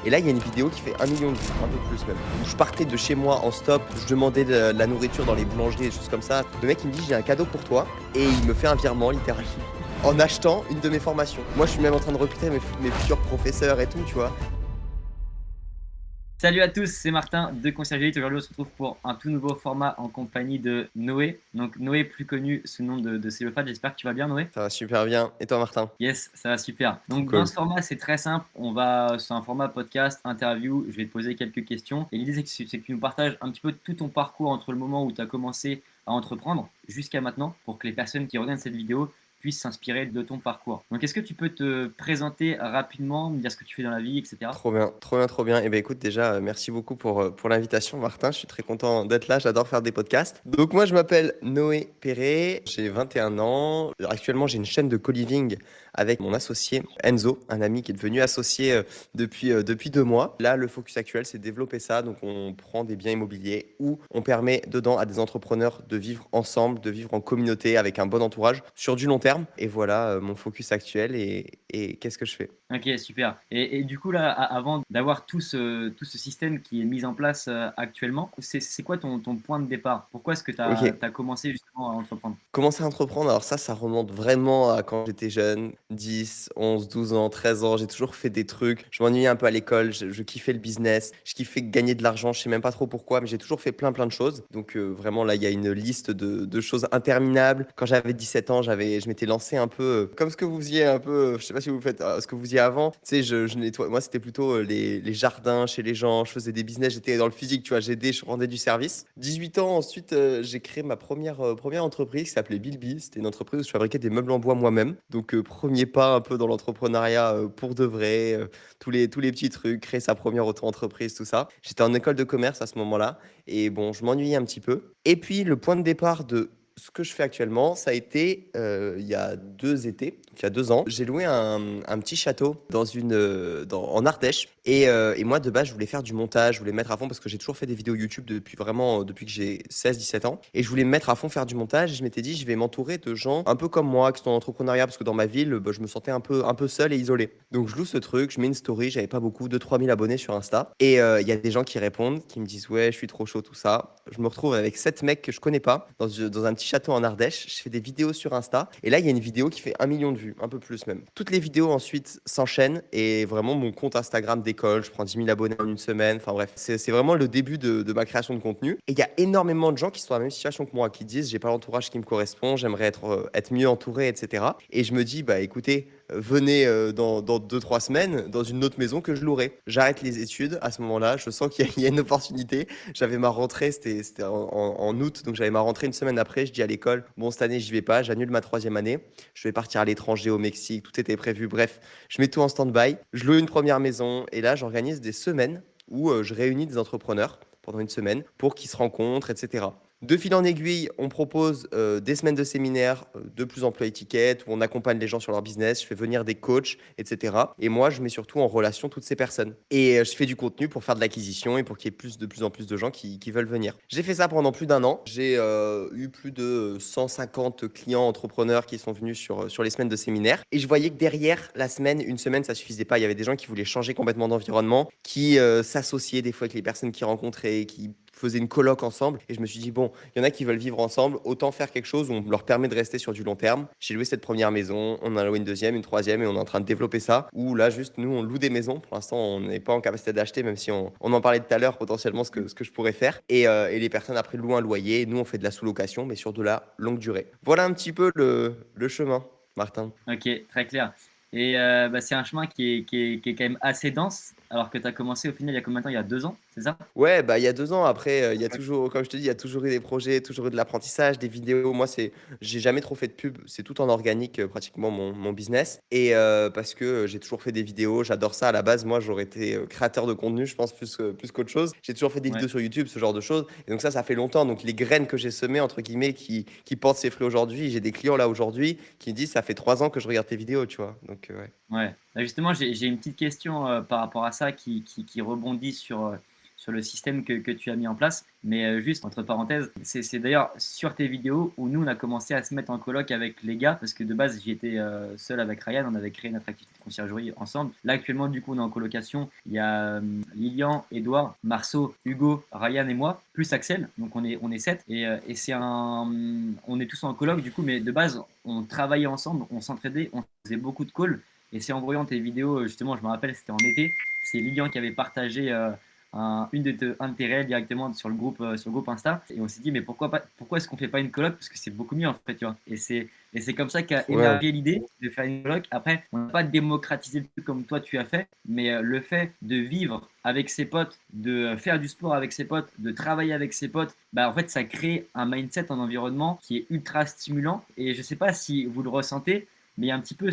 Et là, il y a une vidéo qui fait 1 million de vues, un peu plus même. Où je partais de chez moi en stop, je demandais de la nourriture dans les boulangeries, des choses comme ça. Le mec, il me dit, j'ai un cadeau pour toi. Et il me fait un virement, littéralement. En achetant une de mes formations. Moi, je suis même en train de recruter mes futurs professeurs et tout, tu vois. Salut à tous, c'est Martin de Conciergerie. Aujourd'hui, on se retrouve pour un tout nouveau format en compagnie de Noé. Donc, Noé, plus connu sous le nom de Célophane. J'espère que tu vas bien, Noé. Ça va super bien. Et toi, Martin? Yes, ça va super. Trop Donc, dans cool. ce format, c'est très simple. C'est un format podcast, interview. Je vais te poser quelques questions. Et l'idée, c'est que tu nous partages un petit peu tout ton parcours entre le moment où tu as commencé à entreprendre jusqu'à maintenant pour que les personnes qui regardent cette vidéo puissent s'inspirer de ton parcours. Donc, est-ce que tu peux te présenter rapidement, me dire ce que tu fais dans la vie, etc. Trop bien, trop bien, trop bien. Et ben écoute, déjà, merci beaucoup pour l'invitation, Martin. Je suis très content d'être là. J'adore faire des podcasts. Donc, moi, je m'appelle Noé Perret. J'ai 21 ans. Actuellement, j'ai une chaîne de co-living avec mon associé Enzo, un ami qui est devenu associé depuis 2 mois. Là, le focus actuel, c'est de développer ça. Donc, on prend des biens immobiliers où on permet dedans à des entrepreneurs de vivre ensemble, de vivre en communauté avec un bon entourage sur du long terme. Et voilà mon focus actuel et qu'est-ce que je fais. Ok, super. Et du coup, là, avant d'avoir tout ce système qui est mis en place actuellement, c'est quoi ton point de départ? Pourquoi est-ce que tu Ok. as commencé justement à entreprendre? Commencer à entreprendre, alors ça remonte vraiment à quand j'étais jeune, 10, 11, 12 ans, 13 ans. J'ai toujours fait des trucs. Je m'ennuyais un peu à l'école, je kiffais le business, je kiffais gagner de l'argent, je sais même pas trop pourquoi, mais j'ai toujours fait plein de choses. Donc vraiment là, il y a une liste de choses interminables. Quand j'avais 17 ans, je m'étais lancé un peu comme ce que vous faisiez un peu, je sais pas si vous faites ce que vous faisiez avant. Tu sais, je nettoie. Moi, c'était plutôt les jardins chez les gens. Je faisais des business, j'étais dans le physique, tu vois, j'aidais, je rendais du service. 18 ans, ensuite, j'ai créé ma première entreprise qui s'appelait Bilby. C'était une entreprise où je fabriquais des meubles en bois moi-même. Donc, premier pas un peu dans l'entrepreneuriat pour de vrai, tous les petits trucs, créer sa première auto-entreprise, tout ça. J'étais en école de commerce à ce moment-là. Et bon, je m'ennuyais un petit peu. Et puis, le point de départ de ce que je fais actuellement, ça a été il y a 2 étés, donc il y a 2 ans. J'ai loué un petit château en Ardèche. Et moi, de base, je voulais faire du montage, je voulais me mettre à fond parce que j'ai toujours fait des vidéos YouTube depuis que j'ai 16, 17 ans. Et je voulais me mettre à fond faire du montage. Et je m'étais dit, je vais m'entourer de gens un peu comme moi, qui sont en entrepreneuriat, parce que dans ma ville, bah, je me sentais un peu seul et isolé. Donc je loue ce truc, je mets une story, j'avais pas beaucoup, 2 3 000 abonnés sur Insta. Et il y a des gens qui répondent, qui me disent, ouais, je suis trop chaud, tout ça. Je me retrouve avec 7 mecs que je connais pas, dans un petit château en Ardèche. Je fais des vidéos sur Insta. Et là, il y a une vidéo qui fait 1 million de vues, un peu plus même. Toutes les vidéos ensuite s'enchaînent. Et vraiment, mon compte Instagram décolle. Je prends 10 000 abonnés en une semaine. Enfin bref, c'est vraiment le début de ma création de contenu. Et il y a énormément de gens qui sont dans la même situation que moi, qui disent, j'ai pas l'entourage qui me correspond, j'aimerais être mieux entouré, etc. Et je me dis, bah écoutez, venez dans 2 3 semaines dans une autre maison que je louerai. J'arrête les études à ce moment-là. Je sens qu'il y a une opportunité. J'avais ma rentrée, c'était en août, donc j'avais ma rentrée une semaine après. Je dis à l'école, bon, cette année, j'y vais pas, j'annule ma troisième année. Je vais partir à l'étranger, au Mexique, tout était prévu. Bref, je mets tout en stand-by. Je loue une première maison et là, j'organise des semaines où je réunis des entrepreneurs pendant une semaine pour qu'ils se rencontrent, etc. De fil en aiguille, on propose des semaines de séminaires de plus en plus étiquettes, où on accompagne les gens sur leur business, je fais venir des coachs, etc. Et moi, je mets surtout en relation toutes ces personnes. Et je fais du contenu pour faire de l'acquisition et pour qu'il y ait de plus en plus de gens qui veulent venir. J'ai fait ça pendant plus d'un an. J'ai eu plus de 150 clients entrepreneurs qui sont venus sur les semaines de séminaires. Et je voyais que derrière la semaine, une semaine, ça suffisait pas. Il y avait des gens qui voulaient changer complètement d'environnement, qui s'associaient des fois avec les personnes qu'ils rencontraient, qui faisaient une coloc ensemble. Et je me suis dit, bon, il y en a qui veulent vivre ensemble, autant faire quelque chose où on leur permet de rester sur du long terme. J'ai loué cette première maison, on en a loué une deuxième, une troisième, et on est en train de développer ça. Où là, juste, nous, on loue des maisons. Pour l'instant, on n'est pas en capacité d'acheter, même si on en parlait tout à l'heure, potentiellement, ce que je pourrais faire. Et les personnes, après, louent un loyer. Nous, on fait de la sous-location, mais sur de la longue durée. Voilà un petit peu le chemin, Martin. Ok, très clair. Et c'est un chemin qui est quand même assez dense, alors que tu as commencé au final il y a combien de temps? Il y a 2 ans, c'est ça? Ouais, bah, il y a 2 ans. Après, il y a toujours, comme je te dis, il y a toujours eu des projets, toujours eu de l'apprentissage, des vidéos. Moi, j'ai jamais trop fait de pub. C'est tout en organique, pratiquement mon business. Et parce que j'ai toujours fait des vidéos. J'adore ça. À la base, moi, j'aurais été créateur de contenu, je pense, plus qu'autre chose. J'ai toujours fait des Ouais. vidéos sur YouTube, ce genre de choses. Et donc ça fait longtemps. Donc les graines que j'ai semées, entre guillemets, qui portent ses fruits aujourd'hui. J'ai des clients là aujourd'hui qui me disent, ça fait 3 ans que je regarde tes vidéos, tu vois. Donc, ouais. Ouais. Bah, justement, j'ai une petite question par rapport à ça qui rebondit sur le système que tu as mis en place. Mais juste entre parenthèses, c'est d'ailleurs sur tes vidéos où nous on a commencé à se mettre en coloc avec les gars parce que de base j'y étais seul avec Ryan, on avait créé notre activité de conciergerie ensemble. Là actuellement du coup on est en colocation, il y a Lilian, Edouard, Marceau, Hugo, Ryan et moi, plus Axel, donc on est 7 et on est tous en coloc du coup, mais de base on travaillait ensemble, on s'entraidait, on faisait beaucoup de calls et c'est en voyant tes vidéos, justement je me rappelle c'était en été, c'est Lilian qui avait partagé un de tes réels directement sur le groupe Insta. Et on s'est dit, mais pourquoi est-ce qu'on fait pas une coloc? Parce que c'est beaucoup mieux en fait, tu vois. Et c'est comme ça qu'a Ouais, émergé l'idée de faire une coloc. Après, on n'a pas démocratisé le truc comme toi tu as fait, mais le fait de vivre avec ses potes, de faire du sport avec ses potes, de travailler avec ses potes, bah en fait, ça crée un mindset, un environnement qui est ultra stimulant. Et je sais pas si vous le ressentez, mais il y a un petit peu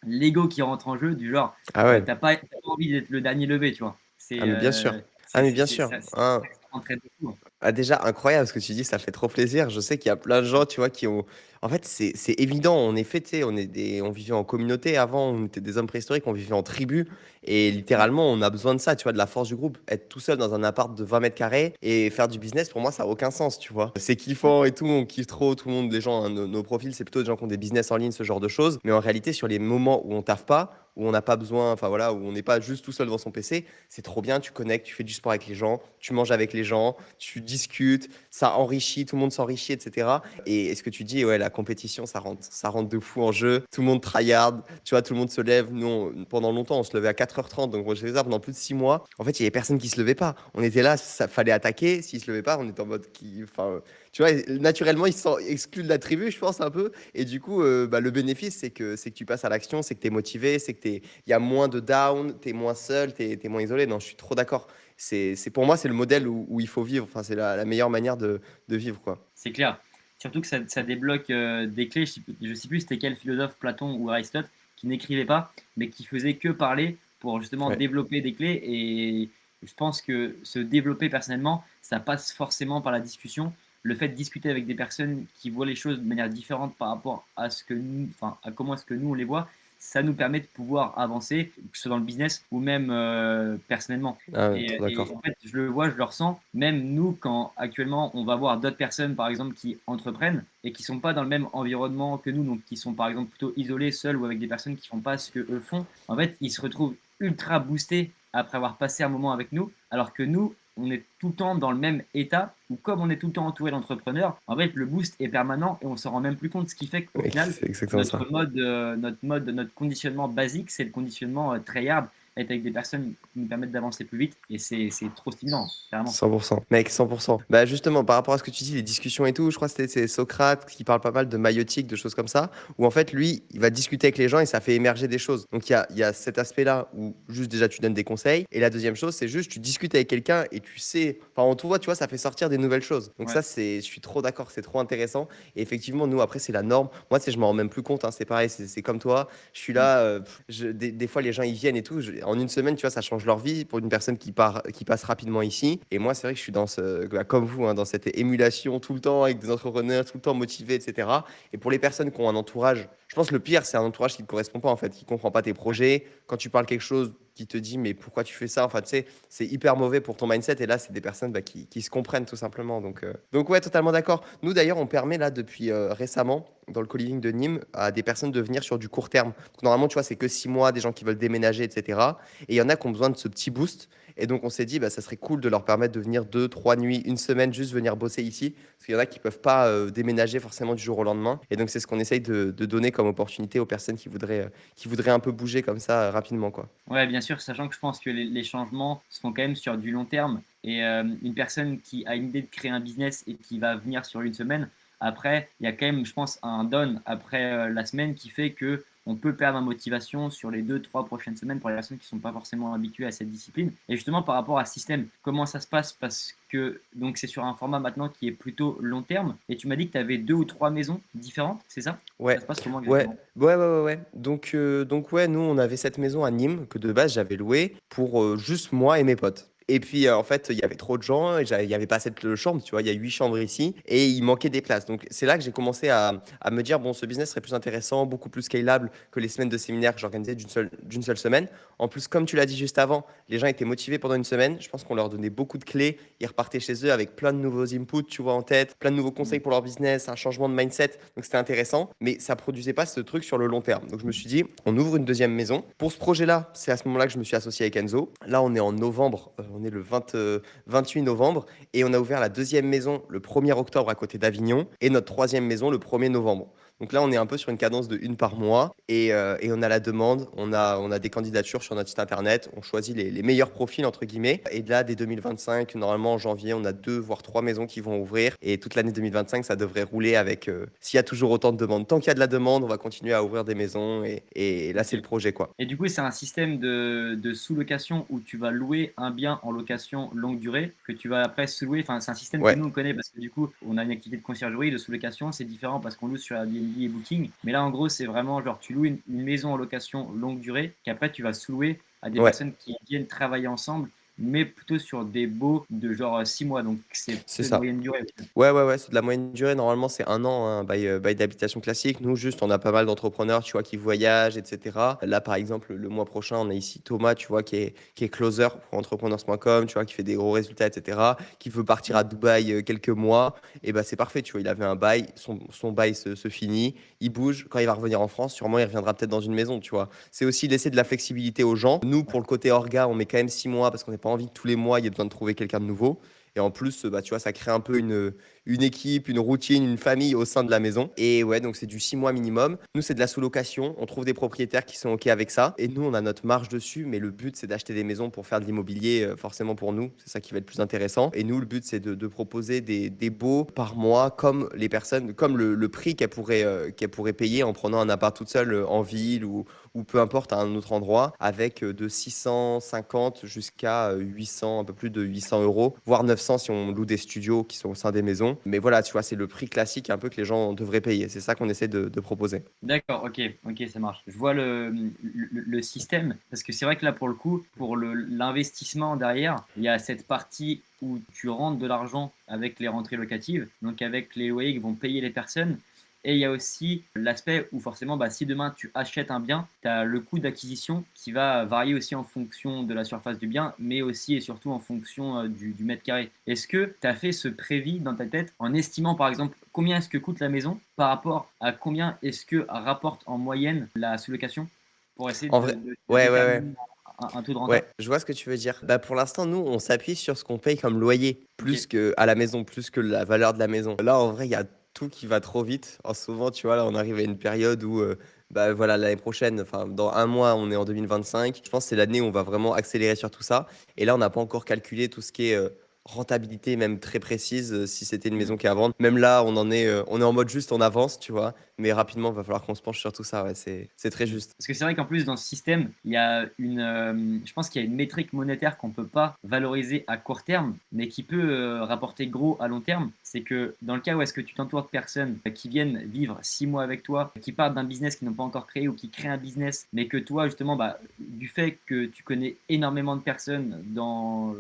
l'ego qui rentre en jeu, du genre, ah ouais, t'as pas envie d'être le dernier levé, tu vois. ah mais bien sûr, ah mais bien sûr, hein. Ça entraîne beaucoup, hein. Ah déjà incroyable ce que tu dis, ça fait trop plaisir. Je sais qu'il y a plein de gens, tu vois, qui ont en fait, c'est évident, on est fait, tu sais, on vivait en communauté avant, on était des hommes préhistoriques, on vivait en tribu et littéralement, on a besoin de ça, tu vois, de la force du groupe. Être tout seul dans un appart de 20 mètres carrés et faire du business, pour moi, ça a aucun sens, tu vois. C'est kiffant et tout, on kiffe trop, tout le monde, les gens, hein, nos profils, c'est plutôt des gens qui ont des business en ligne, ce genre de choses. Mais en réalité, sur les moments où on taffe pas, où on n'a pas besoin, enfin voilà, où on n'est pas juste tout seul devant son PC, c'est trop bien, tu connectes, tu fais du sport avec les gens, tu manges avec les gens, tu discutes, ça enrichit, tout le monde s'enrichit, etc. Et ce que tu dis, ouais, la compétition, ça rentre de fou en jeu. Tout le monde tryhard, tu vois, tout le monde se lève. Nous, pendant longtemps, on se levait à 4h30, donc moi, j'ai fait ça pendant plus de 6 mois. En fait, il y avait personne qui se levait pas. On était là, ça fallait attaquer. S'ils se levaient pas, on était en mode qui, enfin, tu vois, naturellement, ils se sont exclus de la tribu, je pense un peu. Et du coup, bah, le bénéfice, c'est que tu passes à l'action, c'est que tu es motivé, c'est que il y a moins de down, tu es moins seul, tu es moins isolé. Non, je suis trop d'accord. Pour moi, c'est le modèle où il faut vivre. Enfin, c'est la meilleure manière de vivre, quoi. C'est clair. Surtout que ça débloque des clés. Je sais plus c'était quel philosophe, Platon ou Aristote, qui n'écrivait pas, mais qui faisait que parler pour justement Ouais. développer des clés. Et je pense que se développer personnellement, ça passe forcément par la discussion. Le fait de discuter avec des personnes qui voient les choses de manière différente par rapport à ce que nous, enfin, à comment est-ce que nous on les voit, ça nous permet de pouvoir avancer, que ce soit dans le business ou même personnellement. Ah ouais, trop Et d'accord. en fait, je le vois, je le ressens, même nous, quand actuellement on va voir d'autres personnes, par exemple, qui entreprennent et qui sont pas dans le même environnement que nous, donc qui sont par exemple plutôt isolés, seuls ou avec des personnes qui font pas ce que eux font, en fait, ils se retrouvent ultra boostés après avoir passé un moment avec nous, alors que nous, on est tout le temps dans le même état, ou comme on est tout le temps entouré d'entrepreneurs, en fait, le boost est permanent et on s'en rend même plus compte, ce qui fait qu'au final, C'est exactement ça. notre conditionnement basique, c'est le conditionnement tryhard, être avec des personnes qui nous permettent d'avancer plus vite. Et c'est trop stimulant, clairement. 100%. Mec, 100%. Bah justement, par rapport à ce que tu dis, les discussions et tout, je crois que c'est Socrate qui parle pas mal de maïotique, de choses comme ça, où en fait, lui, il va discuter avec les gens et ça fait émerger des choses. Donc il y a cet aspect-là où juste déjà tu donnes des conseils. Et la deuxième chose, c'est juste tu discutes avec quelqu'un et tu sais, enfin en tout cas, tu vois, ça fait sortir des nouvelles choses. Donc Ouais. ça, je suis trop d'accord, c'est trop intéressant. Et effectivement, nous, après, c'est la norme. Moi, tu sais, je m'en rends même plus compte, hein, c'est pareil, c'est comme toi. Je suis Mm. là, des fois, les gens, ils viennent et tout. En une semaine, tu vois, ça change leur vie pour une personne qui passe rapidement ici. Et moi, c'est vrai que je suis bah, comme vous, hein, dans cette émulation tout le temps avec des entrepreneurs, tout le temps motivés, etc. Et pour les personnes qui ont un entourage, je pense que le pire, c'est un entourage qui ne te correspond pas, en fait, qui ne comprend pas tes projets. Quand tu parles quelque chose, qui te dit, mais pourquoi tu fais ça? Enfin, tu sais, c'est hyper mauvais pour ton mindset. Et là, c'est des personnes bah, qui se comprennent tout simplement. Donc ouais, totalement d'accord. Nous, d'ailleurs, on permet là, depuis récemment, dans le co-living de Nîmes, à des personnes de venir sur du court terme. Donc, normalement, tu vois, c'est que 6 mois, des gens qui veulent déménager, etc. Et il y en a qui ont besoin de ce petit boost. Et donc, on s'est dit, bah, ça serait cool de leur permettre de venir 2, 3 nuits, une semaine, juste venir bosser ici. Parce qu'il y en a qui peuvent pas déménager forcément du jour au lendemain. Et donc, c'est ce qu'on essaye de donner comme opportunité aux personnes qui voudraient un peu bouger comme ça rapidement, quoi. Ouais, bien sûr, sachant que je pense que les changements se font quand même sur du long terme. Et une personne qui a une idée de créer un business et qui va venir sur une semaine, après, il y a quand même, je pense, un down après la semaine qui fait que on peut perdre en motivation sur les 2, 3 prochaines semaines pour les personnes qui ne sont pas forcément habituées à cette discipline. Et justement, par rapport à ce système, comment ça se passe? Parce que donc c'est sur un format maintenant qui est plutôt long terme. Et tu m'as dit que tu avais 2 ou 3 maisons différentes, c'est ça? Ça Ouais, se passe comment ouais, exactement? ouais. Donc ouais, nous, on avait cette maison à Nîmes que de base, j'avais louée pour juste moi et mes potes. Et puis, en fait, il y avait trop de gens et il y avait pas assez de chambres, tu vois? Il y a 8 chambres ici et il manquait des places. Donc c'est là que j'ai commencé à me dire: «Bon, ce business serait plus intéressant, beaucoup plus scalable que les semaines de séminaire que j'organisais d'une seule semaine». En plus, comme tu l'as dit juste avant, les gens étaient motivés pendant une semaine. Je pense qu'on leur donnait beaucoup de clés. Ils repartaient chez eux avec plein de nouveaux inputs, tu vois, en tête, plein de nouveaux conseils pour leur business, un changement de mindset. Donc c'était intéressant, mais ça produisait pas ce truc sur le long terme. Donc je me suis dit, on ouvre une deuxième maison. Pour ce projet-là, c'est à ce moment-là que je me suis associé avec Enzo. Là, on est en novembre, on est le 28 novembre et on a ouvert la deuxième maison le 1er octobre à côté d'Avignon et notre troisième maison le 1er novembre. Donc là, on est un peu sur une cadence de une par mois et on a la demande, on a des candidatures sur notre site internet, on choisit les meilleurs profils, entre guillemets. Et là, dès 2025, normalement en janvier, on a 2 voire 3 maisons qui vont ouvrir. Et toute l'année 2025, ça devrait rouler avec, s'il y a toujours autant de demandes. Tant qu'il y a de la demande, on va continuer à ouvrir des maisons et là, c'est le Ok. projet, quoi. Et du coup, c'est un système de sous-location où tu vas louer un bien en location longue durée que tu vas après sous-louer. Enfin, c'est un système que Ouais. nous, on connaît parce que du coup, on a une activité de conciergerie, de sous-location. C'est différent parce qu'on loue sur Airbnb et Booking. Mais là, en gros, c'est vraiment genre, tu loues une maison en location longue durée qu'après, tu vas sous-louer à des Ouais, personnes qui viennent travailler ensemble, mais plutôt sur des baux de genre 6 mois. Donc, c'est c'est plutôt de ça. moyenne durée. Ouais, ouais, ouais, c'est de la moyenne durée. Normalement, c'est un an, un bail d'habitation classique. Nous, juste, on a pas mal d'entrepreneurs, tu vois, qui voyagent, etc. Là, par exemple, le mois prochain, on a ici Thomas, tu vois, qui est closer pour entrepreneurs.com, tu vois, qui fait des gros résultats, etc. Qui veut partir à Dubaï quelques mois. Et bah, c'est parfait, tu vois. Il avait un bail, son bail se finit, il bouge. Quand il va revenir en France, sûrement, il reviendra peut-être dans une maison, tu vois. C'est aussi laisser de la flexibilité aux gens. Nous, pour le côté orga, on met quand même 6 mois parce qu'on n'a pas envie que tous les mois, il y ait besoin de trouver quelqu'un de nouveau. Et en plus, bah, tu vois, ça crée un peu une équipe, une routine, une famille au sein de la maison. Et ouais, donc c'est du 6 mois minimum. Nous, c'est de la sous-location. On trouve des propriétaires qui sont OK avec ça. Et nous, on a notre marge dessus. Mais le but, c'est d'acheter des maisons pour faire de l'immobilier, forcément pour nous. C'est ça qui va être plus intéressant. Et nous, le but, c'est de proposer des baux par mois, comme les personnes, comme le prix qu'elles pourraient payer en prenant un appart toute seule en ville ou peu importe à un autre endroit, avec de 650 jusqu'à 800, un peu plus de 800 euros, voire 900 si on loue des studios qui sont au sein des maisons. Mais voilà, tu vois, c'est le prix classique un peu que les gens devraient payer. C'est ça qu'on essaie de proposer. D'accord, ok, ok, ça marche. Je vois le système, parce que c'est vrai que là, pour le coup, pour l'investissement derrière, il y a cette partie où tu rentres de l'argent avec les rentrées locatives, donc avec les loyers qui vont payer les personnes. Et il y a aussi l'aspect où forcément, bah, si demain tu achètes un bien, tu as le coût d'acquisition qui va varier aussi en fonction de la surface du bien, mais aussi et surtout en fonction du mètre carré. Est-ce que tu as fait ce prévis dans ta tête en estimant par exemple combien est-ce que coûte la maison par rapport à combien est-ce que rapporte en moyenne la sous-location pour essayer En de, vrai, de ouais, ouais, ouais. déterminer un taux de renta? Ouais, je vois ce que tu veux dire. Bah, pour l'instant, nous, on s'appuie sur ce qu'on paye comme loyer, Ok. plus que à la maison, plus que la valeur de la maison. Là, en vrai, il y a tout qui va trop vite. En souvent, tu vois, là, on arrive à une période où, bah, voilà, l'année prochaine, enfin, dans un mois, on est en 2025. Je pense que c'est l'année où on va vraiment accélérer sur tout ça. Et là, on n'a pas encore calculé tout ce qui est rentabilité, même très précise, si c'était une Mm. maison qui est à vendre. Même là, on est en mode juste, on avance, tu vois. Mais rapidement, il va falloir qu'on se penche sur tout ça. Ouais, c'est très juste. Parce que c'est vrai qu'en plus, dans ce système, il y a je pense qu'il y a une métrique monétaire qu'on ne peut pas valoriser à court terme, mais qui peut rapporter gros à long terme. C'est que dans le cas où est-ce que tu t'entoures de personnes qui viennent vivre 6 mois avec toi, qui partent d'un business qu'ils n'ont pas encore créé ou qui créent un business, mais que toi, justement, bah, du fait que tu connais énormément de personnes dans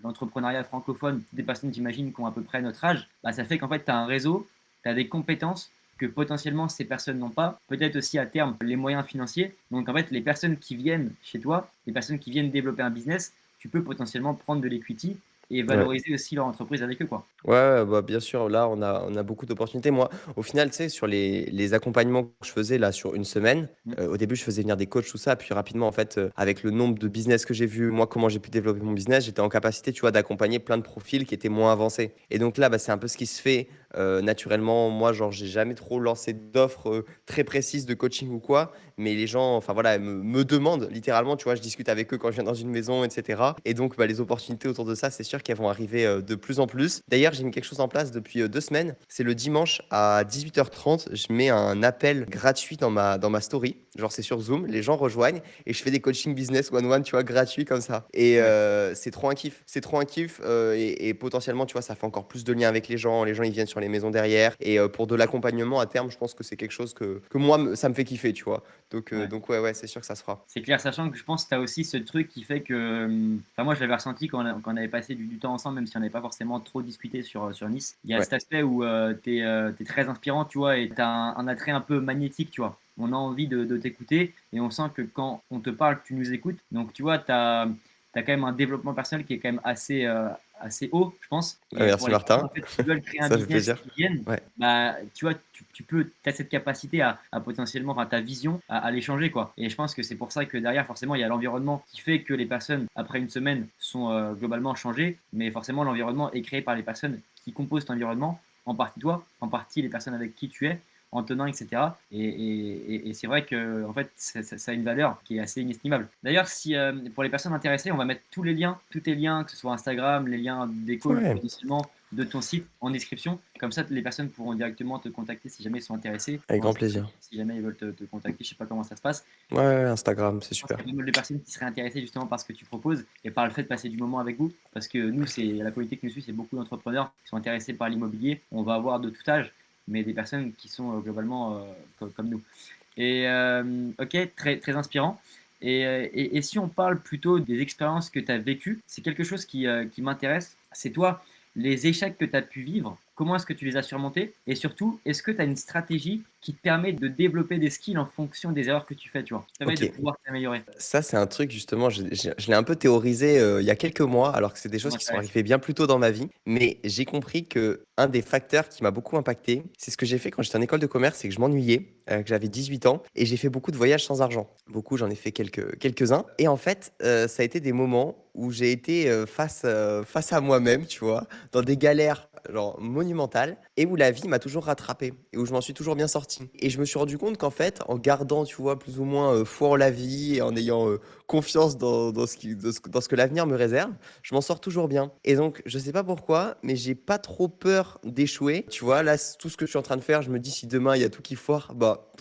l'entrepreneuriat francophone, des personnes, j'imagine, qui ont à peu près notre âge, bah, ça fait qu'en fait, tu as un réseau, tu as des compétences que potentiellement ces personnes n'ont pas, peut-être aussi à terme les moyens financiers. Donc en fait, les personnes qui viennent chez toi, les personnes qui viennent développer un business, tu peux potentiellement prendre de l'equity et Ouais. valoriser aussi leur entreprise avec eux, quoi. Ouais, ouais, bah, bien sûr, là, on a beaucoup d'opportunités. Moi, au final, tu sais, sur les accompagnements que je faisais là sur une semaine, Mm. au début, je faisais venir des coachs, tout ça. Puis rapidement, en fait, avec le nombre de business que j'ai vu, moi, comment j'ai pu développer mon business, j'étais en capacité, tu vois, d'accompagner plein de profils qui étaient moins avancés. Et donc là, bah, c'est un peu ce qui se fait naturellement. Moi, genre, j'ai jamais trop lancé d'offres très précises de coaching ou quoi. Mais les gens, enfin voilà, me demandent littéralement, tu vois, je discute avec eux quand je viens dans une maison, etc. Et donc, bah, les opportunités autour de ça, c'est sûr sûr qu'elles vont arriver de plus en plus. D'ailleurs, j'ai mis quelque chose en place depuis 2 semaines. C'est le dimanche à 18h30, je mets un appel gratuit dans ma story. Genre, c'est sur Zoom, les gens rejoignent et je fais des coaching business one-one, tu vois, gratuits comme ça. Et Ouais. c'est trop un kiff. C'est trop un kiff. Et potentiellement, tu vois, ça fait encore plus de liens avec les gens. Les gens, ils viennent sur les maisons derrière. Et pour de l'accompagnement à terme, je pense que c'est quelque chose que moi, ça me fait kiffer, tu vois. Ouais. Donc ouais, c'est sûr que ça se fera. C'est clair, sachant que je pense que tu as aussi ce truc qui fait que. Enfin, moi, je l'avais ressenti quand on avait passé du temps ensemble, même si on n'avait pas forcément trop discuté sur Nice. Il y a Ouais, cet aspect où tu es très inspirant, tu vois, et tu as un attrait un peu magnétique, tu vois. On a envie de t'écouter et on sent que quand on te parle, tu nous écoutes. Donc, tu vois, tu as quand même un développement personnel qui est quand même assez haut, je pense. ouais, Et pour merci les personnes Martin. en fait, qui veulent créer un Ça fait business plaisir. qui viennent, Ouais, bah, tu vois, tu as cette capacité à potentiellement, enfin, ta vision à l'échanger, quoi. Et je pense que c'est pour ça que derrière, forcément, il y a l'environnement qui fait que les personnes, après une semaine, sont globalement changées. Mais forcément, l'environnement est créé par les personnes qui composent ton environnement, en partie toi, en partie les personnes avec qui tu es, en tenant, etc. Et c'est vrai que en fait, ça a une valeur qui est assez inestimable. D'ailleurs, si pour les personnes intéressées, on va mettre tous les liens, tous tes liens, que ce soit Instagram, les liens des calls ouais, potentiellement de ton site en description. Comme ça, les personnes pourront directement te contacter si jamais ils sont intéressés. avec Ou grand Instagram, plaisir. si jamais ils veulent te contacter, je sais pas comment ça se passe. Ouais, ouais, Instagram, c'est Je pense qu'il super. y a pas mal de personnes qui seraient intéressées justement par ce que tu proposes et par le fait de passer du moment avec vous. Parce que nous, c'est la communauté qui nous suit, c'est beaucoup d'entrepreneurs qui sont intéressés par l'immobilier. On va avoir de tout âge, mais des personnes qui sont globalement comme nous. Et ok, très, très inspirant. Et si on parle plutôt des expériences que tu as vécues, c'est quelque chose qui m'intéresse. C'est toi, les échecs que tu as pu vivre, comment est-ce que tu les as surmontés? Et surtout, est-ce que tu as une stratégie qui te permet de développer des skills en fonction des erreurs que tu fais, tu vois, qui te permet de Ok, pouvoir t'améliorer? ça, c'est un truc justement, je l'ai un peu théorisé, il y a quelques mois, alors que c'est des Ça choses qui sont m'intéresse. arrivées bien plus tôt dans ma vie. Mais j'ai compris que un des facteurs qui m'a beaucoup impacté, c'est ce que j'ai fait quand j'étais en école de commerce, c'est que je m'ennuyais, que j'avais 18 ans et j'ai fait beaucoup de voyages sans argent. Beaucoup, j'en ai fait quelques-uns et en fait, ça a été des moments où j'ai été, face à moi-même, tu vois? Dans des galères, genre monumentales et où la vie m'a toujours rattrapé et où je m'en suis toujours bien sorti. Et je me suis rendu compte qu'en fait, en gardant, tu vois, plus ou moins, foi en la vie et en ayant, confiance dans ce que l'avenir me réserve, je m'en sors toujours bien. Et donc, je sais pas pourquoi, mais j'ai pas trop peur d'échouer. Tu vois, là, tout ce que je suis en train de faire, je me dis si demain il y a tout qui foire, bah,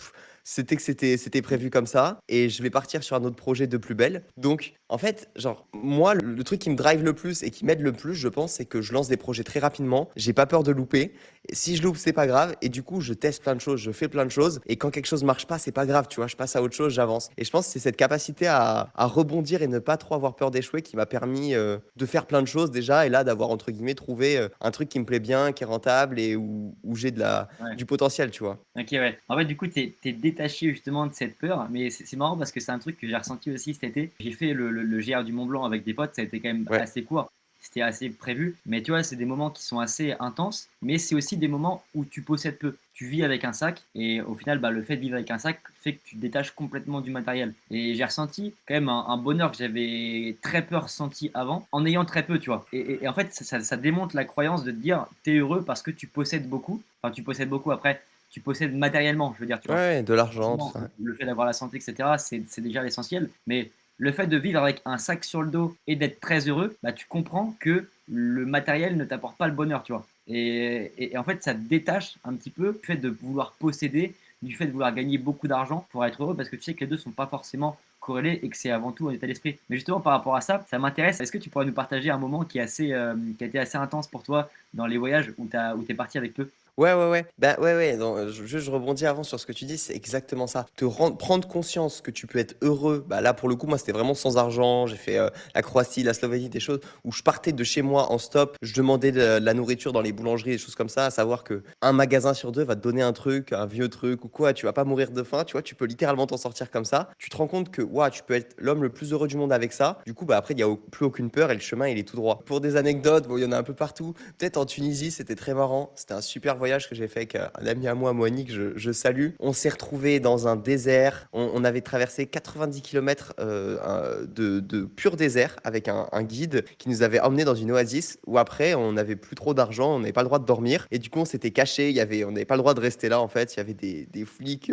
c'était que c'était prévu comme ça et je vais partir sur un autre projet de plus belle. Donc, en fait, genre, moi, le truc qui me drive le plus et qui m'aide le plus, je pense, c'est que je lance des projets très rapidement. J'ai pas peur de louper. Et si je loupe, c'est pas grave. Et du coup, je teste plein de choses, je fais plein de choses. Et quand quelque chose marche pas, c'est pas grave, tu vois. Je passe à autre chose, j'avance. Et je pense que c'est cette capacité à rebondir et ne pas trop avoir peur d'échouer qui m'a permis de faire plein de choses déjà. Et là, d'avoir, entre guillemets, trouvé un truc qui me plaît bien, qui est rentable et où j'ai Ouais. du potentiel, tu vois. Ok, ouais. En fait, du coup, tu es détaché justement de cette peur, mais c'est marrant parce que c'est un truc que j'ai ressenti aussi cet été. J'ai fait le GR du Mont Blanc avec des potes, ça a été quand même Ouais. assez court, c'était assez prévu. Mais tu vois, c'est des moments qui sont assez intenses, mais c'est aussi des moments où tu possèdes peu. Tu vis avec un sac et au final, bah, le fait de vivre avec un sac fait que tu te détaches complètement du matériel. Et j'ai ressenti quand même un bonheur que j'avais très peu ressenti avant en ayant très peu, tu vois. Et en fait, ça démontre la croyance de te dire, t'es heureux parce que tu possèdes beaucoup. Enfin, tu possèdes beaucoup après tu possèdes matériellement, je veux dire, tu Ouais, vois. ouais, de l'argent, tout Forcément, ça. le fait d'avoir la santé, etc., c'est déjà l'essentiel. Mais le fait de vivre avec un sac sur le dos et d'être très heureux, bah, tu comprends que le matériel ne t'apporte pas le bonheur, tu vois. Et en fait, ça te détache un petit peu du fait de vouloir posséder, du fait de vouloir gagner beaucoup d'argent pour être heureux, parce que tu sais que les deux ne sont pas forcément corrélés et que c'est avant tout un état d'esprit. Mais justement, par rapport à ça, ça m'intéresse. Est-ce que tu pourrais nous partager un moment qui a été assez intense pour toi dans les voyages où tu es parti avec peu? Ouais, ouais, ouais. Bah, ouais, ouais, non, je rebondis avant sur ce que tu dis, c'est exactement ça. Prendre conscience que tu peux être heureux, bah, là, pour le coup, moi, c'était vraiment sans argent. J'ai fait, la Croatie, la Slovénie, des choses où je partais de chez moi en stop. Je demandais de la nourriture dans les boulangeries, des choses comme ça, à savoir que un magasin sur 2 va te donner un truc, un vieux truc ou quoi, tu vas pas mourir de faim, tu vois? Tu peux littéralement t'en sortir comme ça. Tu te rends compte que, waouh, tu peux être l'homme le plus heureux du monde avec ça. Du coup, bah, après, il y a plus aucune peur et le chemin, il est tout droit. Pour des anecdotes, bon, il y en a un peu partout. Peut-être en Tunisie, c'était très marrant. C'était un super voyage voyage que j'ai fait avec un ami à moi, Moani, que je salue. On s'est retrouvés dans un désert. On avait traversé 90 km de pur désert avec un guide qui nous avait emmenés dans une oasis où après, on n'avait plus trop d'argent, on n'avait pas le droit de dormir. Et du coup, on s'était cachés. On n'avait pas le droit de rester là, en fait. Il y avait des flics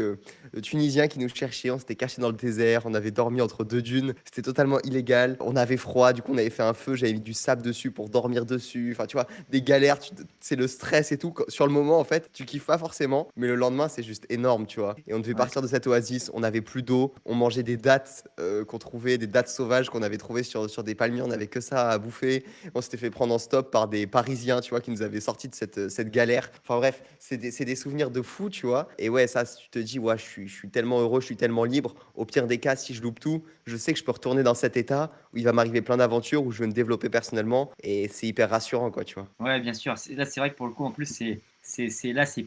tunisiens qui nous cherchaient. On s'était cachés dans le désert. On avait dormi entre deux dunes. C'était totalement illégal. On avait froid. Du coup, on avait fait un feu. J'avais mis du sable dessus pour dormir dessus. Enfin, tu vois, des galères. C'est le stress et tout. Sur le moment, en fait, tu kiffes pas forcément. Mais le lendemain, c'est juste énorme, tu vois. Et on devait Ouais. partir de cette oasis. On n'avait plus d'eau. On mangeait des dattes qu'on trouvait, des dattes sauvages qu'on avait trouvées sur des palmiers. On n'avait que ça à bouffer. On s'était fait prendre en stop par des Parisiens, tu vois, qui nous avaient sortis de cette galère. Enfin bref, c'est des souvenirs de fou, tu vois. Et ouais, ça, tu te dis, ouais, je suis tellement heureux, je suis tellement libre. Au pire des cas, si je loupe tout, je sais que je peux retourner dans cet état où il va m'arriver plein d'aventures, où je vais me développer personnellement. Et c'est hyper rassurant, quoi, tu vois. Ouais, bien sûr. Là, c'est vrai que pour le coup, en plus, c'est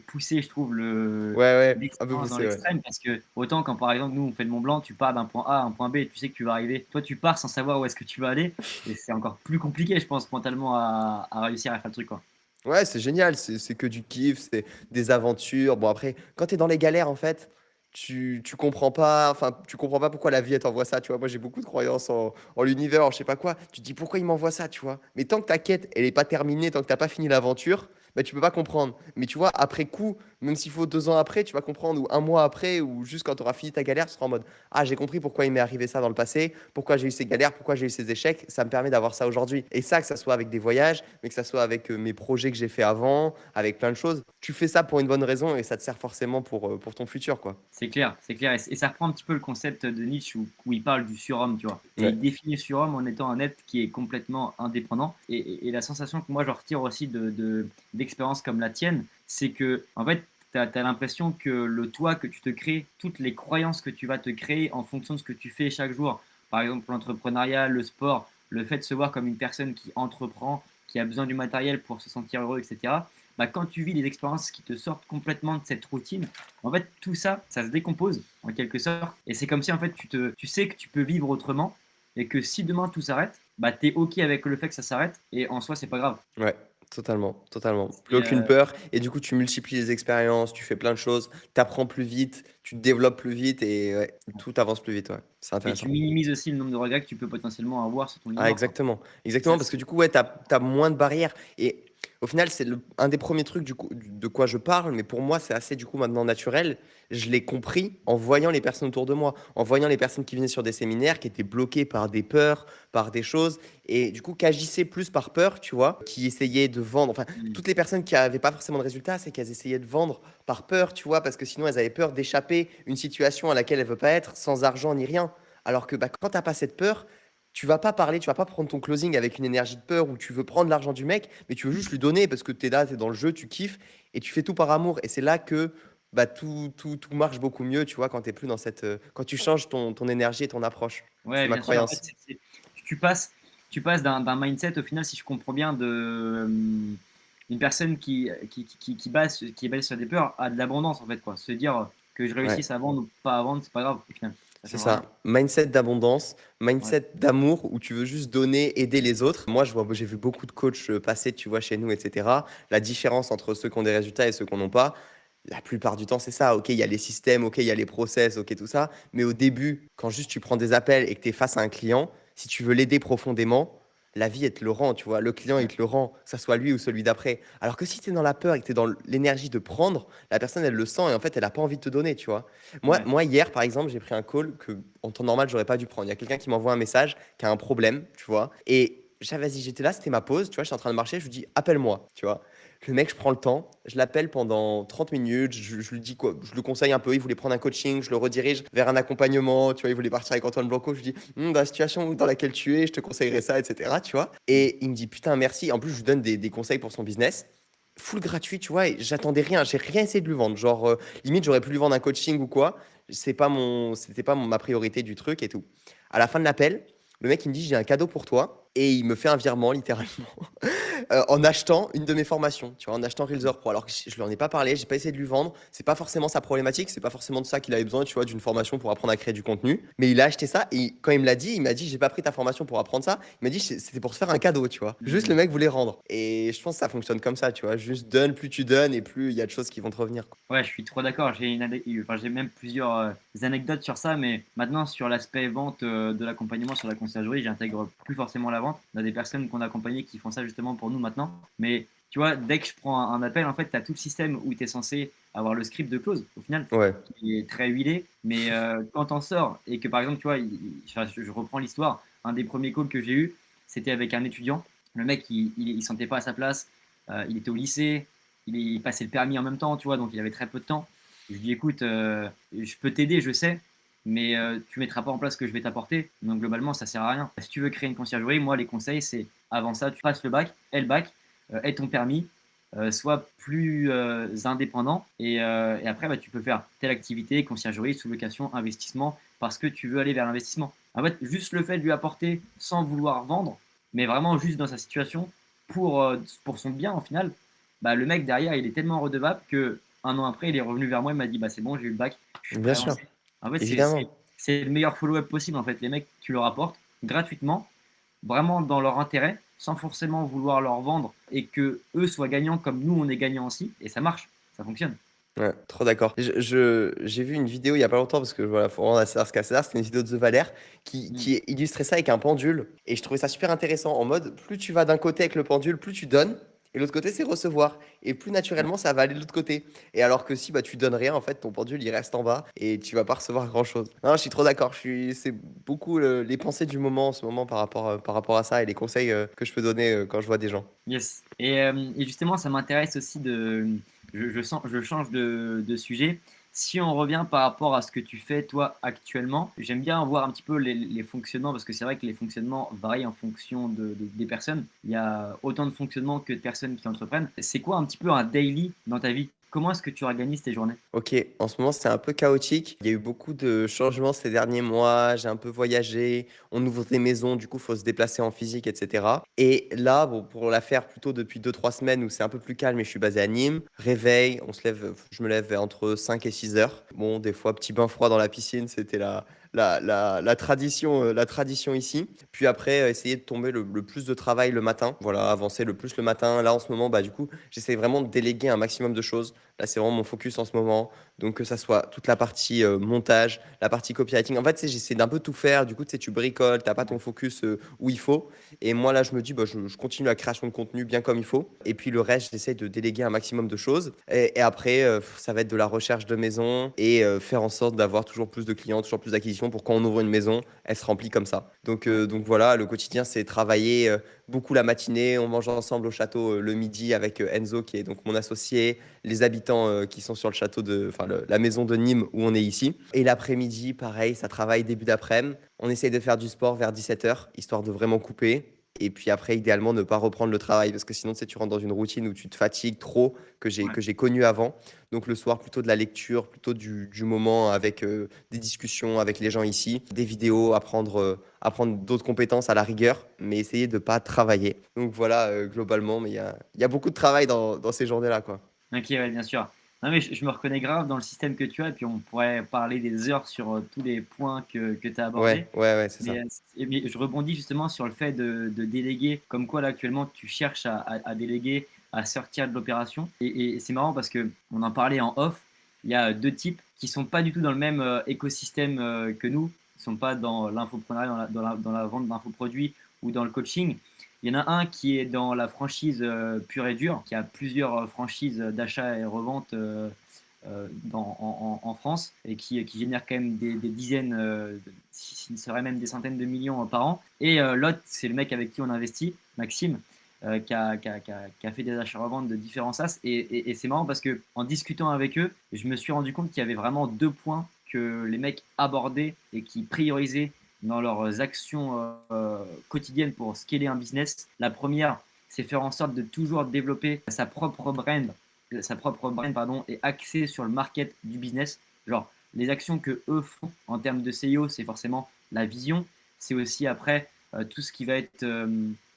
poussé, je trouve, Ouais, ouais, un peu l'expérience dans poussé, ouais. l'extrême. Parce que, autant quand par exemple, nous, on fait le Mont Blanc, tu pars d'un point A à un point B, tu sais que tu vas arriver. Toi, tu pars sans savoir où est-ce que tu vas aller. Et c'est encore plus compliqué, je pense, mentalement, à réussir à faire le truc, quoi. Ouais, c'est génial, c'est que du kiff, c'est des aventures. Bon, après, quand tu es dans les galères, en fait, tu comprends pas, enfin, tu comprends pas pourquoi la vie, elle t'envoie ça, tu vois. Moi, j'ai beaucoup de croyances en l'univers, en je sais pas quoi. Tu te dis pourquoi il m'envoie ça, tu vois. Mais tant que ta quête, elle est pas terminée, tant que t'as pas fini l'aventure, bah, tu peux pas comprendre. Mais tu vois, après coup, même s'il faut 2 ans après, tu vas comprendre, ou un mois après, ou juste quand tu auras fini ta galère, tu seras en mode, ah, j'ai compris pourquoi il m'est arrivé ça dans le passé, pourquoi j'ai eu ces galères, pourquoi j'ai eu ces échecs. Ça me permet d'avoir ça aujourd'hui. Et ça, que ça soit avec des voyages, mais que ça soit avec mes projets que j'ai fait avant, avec plein de choses. Tu fais ça pour une bonne raison et ça te sert forcément pour ton futur, quoi. C'est clair, c'est clair. Et ça reprend un petit peu le concept de Nietzsche où il parle du surhomme, tu vois. Et Ouais, il définit le surhomme en étant un être qui est complètement indépendant. Et la sensation que moi je retire aussi d'expériences comme la tienne, c'est que, en fait, tu as l'impression que le toi que tu te crées, toutes les croyances que tu vas te créer en fonction de ce que tu fais chaque jour, par exemple l'entrepreneuriat, le sport, le fait de se voir comme une personne qui entreprend, qui a besoin du matériel pour se sentir heureux, etc. Bah, quand tu vis des expériences qui te sortent complètement de cette routine, en fait, tout ça, ça se décompose en quelque sorte. Et c'est comme si en fait, tu sais que tu peux vivre autrement et que si demain tout s'arrête, bah, tu es OK avec le fait que ça s'arrête et en soi, c'est pas grave. ouais, totalement, totalement. Plus Et, aucune peur. Et du coup, tu multiplies les expériences, tu fais plein de choses, tu apprends plus vite, tu te développes plus vite et ouais, tout avance plus vite, ouais. C'est et tu intéressant. minimises aussi le nombre de regrets que tu peux potentiellement avoir sur ton lit de Ah, mort, quoi. exactement. Ça, Exactement, parce que du coup, ouais, tu as moins de barrières. Et au final, c'est un des premiers trucs de quoi je parle, mais pour moi, c'est assez du coup maintenant naturel. Je l'ai compris en voyant les personnes autour de moi, en voyant les personnes qui venaient sur des séminaires, qui étaient bloquées par des peurs, par des choses, et du coup, qui agissaient plus par peur, tu vois, qui essayaient de vendre. Enfin, mm, toutes les personnes qui n'avaient pas forcément de résultats, c'est qu'elles essayaient de vendre par peur, tu vois, parce que sinon, elles avaient peur d'échapper une situation à laquelle elles ne veulent pas être, sans argent ni rien. Alors que bah, quand tu n'as pas cette peur, tu vas pas parler, tu vas pas prendre ton closing avec une énergie de peur où tu veux prendre l'argent du mec, mais tu veux juste lui donner parce que tu es là, tu es dans le jeu, tu kiffes et tu fais tout par amour. Et c'est là que bah, tout marche beaucoup mieux, tu vois, quand tu plus dans quand tu changes ton énergie et ton approche. C'est ouais, ma bien sûr. En fait, croyance. tu passes, tu passes d'un mindset, au final, si je comprends bien, une personne qui est basée sur des peurs à de l'abondance, en fait, quoi. Se dire que je Ouais. réussisse à vendre ou pas à vendre, c'est pas grave, au final. Ça C'est change rien. ça. Mindset d'abondance, Ouais. mindset d'amour où tu veux juste donner, aider les autres. Moi, j'ai vu beaucoup de coachs passer, tu vois, chez nous, etc. La différence entre ceux qui ont des résultats et ceux qui n'en ont pas, la plupart du temps, c'est ça. OK, il y a les systèmes, OK, il y a les process, OK, tout ça. Mais au début, quand juste tu prends des appels et que tu es face à un client, si tu veux l'aider profondément, la vie, elle te le rend, tu vois. Le client, il Ouais. te le rend, que ça soit lui ou celui d'après. Alors que si tu es dans la peur et que tu es dans l'énergie de prendre, la personne, elle le sent et en fait, elle n'a pas envie de te donner, tu vois. Moi, Ouais. moi, hier, par exemple, j'ai pris un call que, en temps normal, j'aurais pas dû prendre. Il y a quelqu'un qui m'envoie un message, qui a un problème, tu vois. Et vas-y, j'étais là, c'était ma pause, tu vois, j'étais en train de marcher, je lui dis, appelle-moi, tu vois. Le mec, je prends le temps, je l'appelle pendant 30 minutes, je lui dis quoi, je le conseille un peu, il voulait prendre un coaching, je le redirige vers un accompagnement, tu vois, il voulait partir avec Antoine Blanco, je lui dis, dans la situation dans laquelle tu es, je te conseillerais ça, etc., tu vois. Et il me dit, putain, merci. En plus, je lui donne des conseils pour son business. Full gratuit, tu vois, et j'attendais rien, j'ai rien essayé de lui vendre. Genre, limite, j'aurais pu lui vendre un coaching ou quoi. C'était pas ma priorité du truc et tout. À la fin de l'appel, le mec, il me dit, j'ai un cadeau pour toi. Et il me fait un virement, littéralement. En achetant une de mes formations, tu vois? En achetant Reelsor Pro. Alors que je lui en ai pas parlé, j'ai pas essayé de lui vendre. C'est pas forcément sa problématique, c'est pas forcément de ça qu'il avait besoin, tu vois? D'une formation pour apprendre à créer du contenu. Mais il a acheté ça et quand il me l'a dit, il m'a dit: «J'ai pas pris ta formation pour apprendre ça». Il m'a dit: C'était pour se faire un cadeau», tu vois? Juste Hmm. le mec voulait rendre et je pense que ça fonctionne comme ça, tu vois? Juste donne, plus tu donnes et plus il y a de choses qui vont te revenir, quoi. Ouais, je suis trop d'accord. J'ai même plusieurs anecdotes sur ça, mais maintenant sur l'aspect vente de l'accompagnement sur la conciergerie, j'intègre plus forcément la vente. On a des personnes qu'on a accompagnées qui font ça justement pour nous maintenant. Mais tu vois, dès que je prends un appel, en fait, tu as tout le système où tu es censé avoir le script de close au final, Ouais, qui est très huilé. Mais quand t'en sors et que par exemple, tu vois, enfin, je reprends l'histoire, un des premiers calls que j'ai eu, c'était avec un étudiant. Le mec, il sentait pas à sa place. Il était au lycée, il passait le permis en même temps, tu vois, donc il avait très peu de temps. Je lui dis, écoute, je peux t'aider, je sais, mais tu mettras pas en place ce que je vais t'apporter. Donc globalement, ça sert à rien. Si tu veux créer une conciergerie, moi, les conseils, c'est avant ça, tu passes le bac, aie le bac, aie ton permis, sois plus indépendant et après, bah, tu peux faire telle activité, conciergerie, sous-location, investissement, parce que tu veux aller vers l'investissement. En fait, juste le fait de lui apporter sans vouloir vendre, mais vraiment juste dans sa situation pour son bien au final, bah, le mec derrière, il est tellement redevable que un an après, il est revenu vers moi, il m'a dit bah c'est bon, j'ai eu le bac, je suis bien prêt à sûr, lancer. En fait, évidemment. c'est le meilleur follow-up possible en fait. Les mecs, tu leur apportes gratuitement, vraiment dans leur intérêt, sans forcément vouloir leur vendre et que eux soient gagnants comme nous on est gagnants aussi, et ça marche, ça fonctionne. Ouais, trop d'accord. J'ai vu une vidéo il y a pas longtemps parce que voilà, faut rendre à César ce qu'à César. C'était une vidéo de The Valère Mm. qui illustrait ça avec un pendule et je trouvais ça super intéressant en mode plus tu vas d'un côté avec le pendule, plus tu donnes et l'autre côté c'est recevoir et plus Ouais. naturellement ça va aller de l'autre côté. Et alors que si bah tu donnes rien en fait, ton pendule il reste en bas et tu vas pas recevoir grand-chose. Non, je suis trop d'accord. C'est beaucoup les pensées du moment en ce moment par rapport à ça et les conseils que je peux donner quand je vois des gens. Yes. Et justement, ça m'intéresse aussi je change de sujet. Si on revient par rapport à ce que tu fais toi actuellement, j'aime bien voir un petit peu les fonctionnements parce que c'est vrai que les fonctionnements varient en fonction des personnes. Il y a autant de fonctionnements que de personnes qui entreprennent. C'est quoi un petit peu un daily dans ta vie? Comment est-ce que tu organises tes journées? Ok, en ce moment c'est un peu chaotique. Il y a eu beaucoup de changements ces derniers mois. J'ai un peu voyagé. On ouvre des maisons, du coup, il faut se déplacer en physique, etc. Et là, bon, pour la faire plutôt depuis 2, 3 semaines où c'est un peu plus calme et je suis basé à Nîmes, réveil, on se lève, je me lève entre 5 et 6 heures. Bon, des fois, petit bain froid dans la piscine, c'était la tradition ici. Puis après, essayer de tomber le plus de travail le matin. Voilà, avancer le plus le matin. Là, en ce moment, bah, du coup, j'essaie vraiment de déléguer un maximum de choses. Là, c'est vraiment mon focus en ce moment. Donc, que ça soit toute la partie montage, la partie copywriting. En fait, tu sais, j'essaie d'un peu tout faire. Du coup, tu sais, tu bricoles, t'as pas ton focus où il faut. Et moi, là, je me dis, bah, je continue la création de contenu bien comme il faut. Et puis, le reste, j'essaie de déléguer un maximum de choses. Et après, ça va être de la recherche de maison et faire en sorte d'avoir toujours plus de clients, toujours plus d'acquisitions pour quand on ouvre une maison, elle se remplit comme ça. Donc voilà, le quotidien, c'est travailler beaucoup la matinée. On mange ensemble au château le midi avec Enzo, qui est donc mon associé, les habitants qui sont sur le château enfin la maison de Nîmes où on est ici. Et l'après-midi, pareil, ça travaille début d'après-midi. On essaye de faire du sport vers 17 h, histoire de vraiment couper. Et puis après, idéalement, ne pas reprendre le travail parce que sinon, tu sais, tu rentres dans une routine où tu te fatigues trop Ouais. que j'ai connu avant. Donc le soir, plutôt de la lecture, plutôt du moment avec des discussions avec les gens ici, des vidéos, apprendre d'autres compétences à la rigueur, mais essayer de ne pas travailler. Donc voilà, globalement, mais il y a beaucoup de travail dans ces journées-là, quoi. Ok, ouais, bien sûr. Non, mais je me reconnais grave dans le système que tu as, et puis on pourrait parler des heures sur tous les points que tu as abordés. Ouais, ouais, ouais, c'est Mais, ça. mais je rebondis justement sur le fait de déléguer, comme quoi là actuellement tu cherches à déléguer, à sortir de l'opération. Et c'est marrant parce que on en parlait en off. Il y a deux types qui sont pas du tout dans le même écosystème que nous. Ils sont pas dans l'infoprenariat, dans la vente d'infoproduits ou dans le coaching. Il y en a un qui est dans la franchise pure et dure, qui a plusieurs franchises d'achat et revente en France et qui génère quand même des dizaines, s'il serait même des centaines de millions par an. Et l'autre, c'est le mec avec qui on investit, Maxime, qui a fait des achats-reventes de différents SaaS. Et c'est marrant parce que en discutant avec eux, je me suis rendu compte qu'il y avait vraiment deux points que les mecs abordaient et qui priorisaient dans leurs actions quotidiennes pour scaler un business. La première, c'est faire en sorte de toujours développer sa propre brand pardon, est axée sur le market du business. Genre, les actions que eux font en termes de SEO, c'est forcément la vision. C'est aussi après tout ce qui va être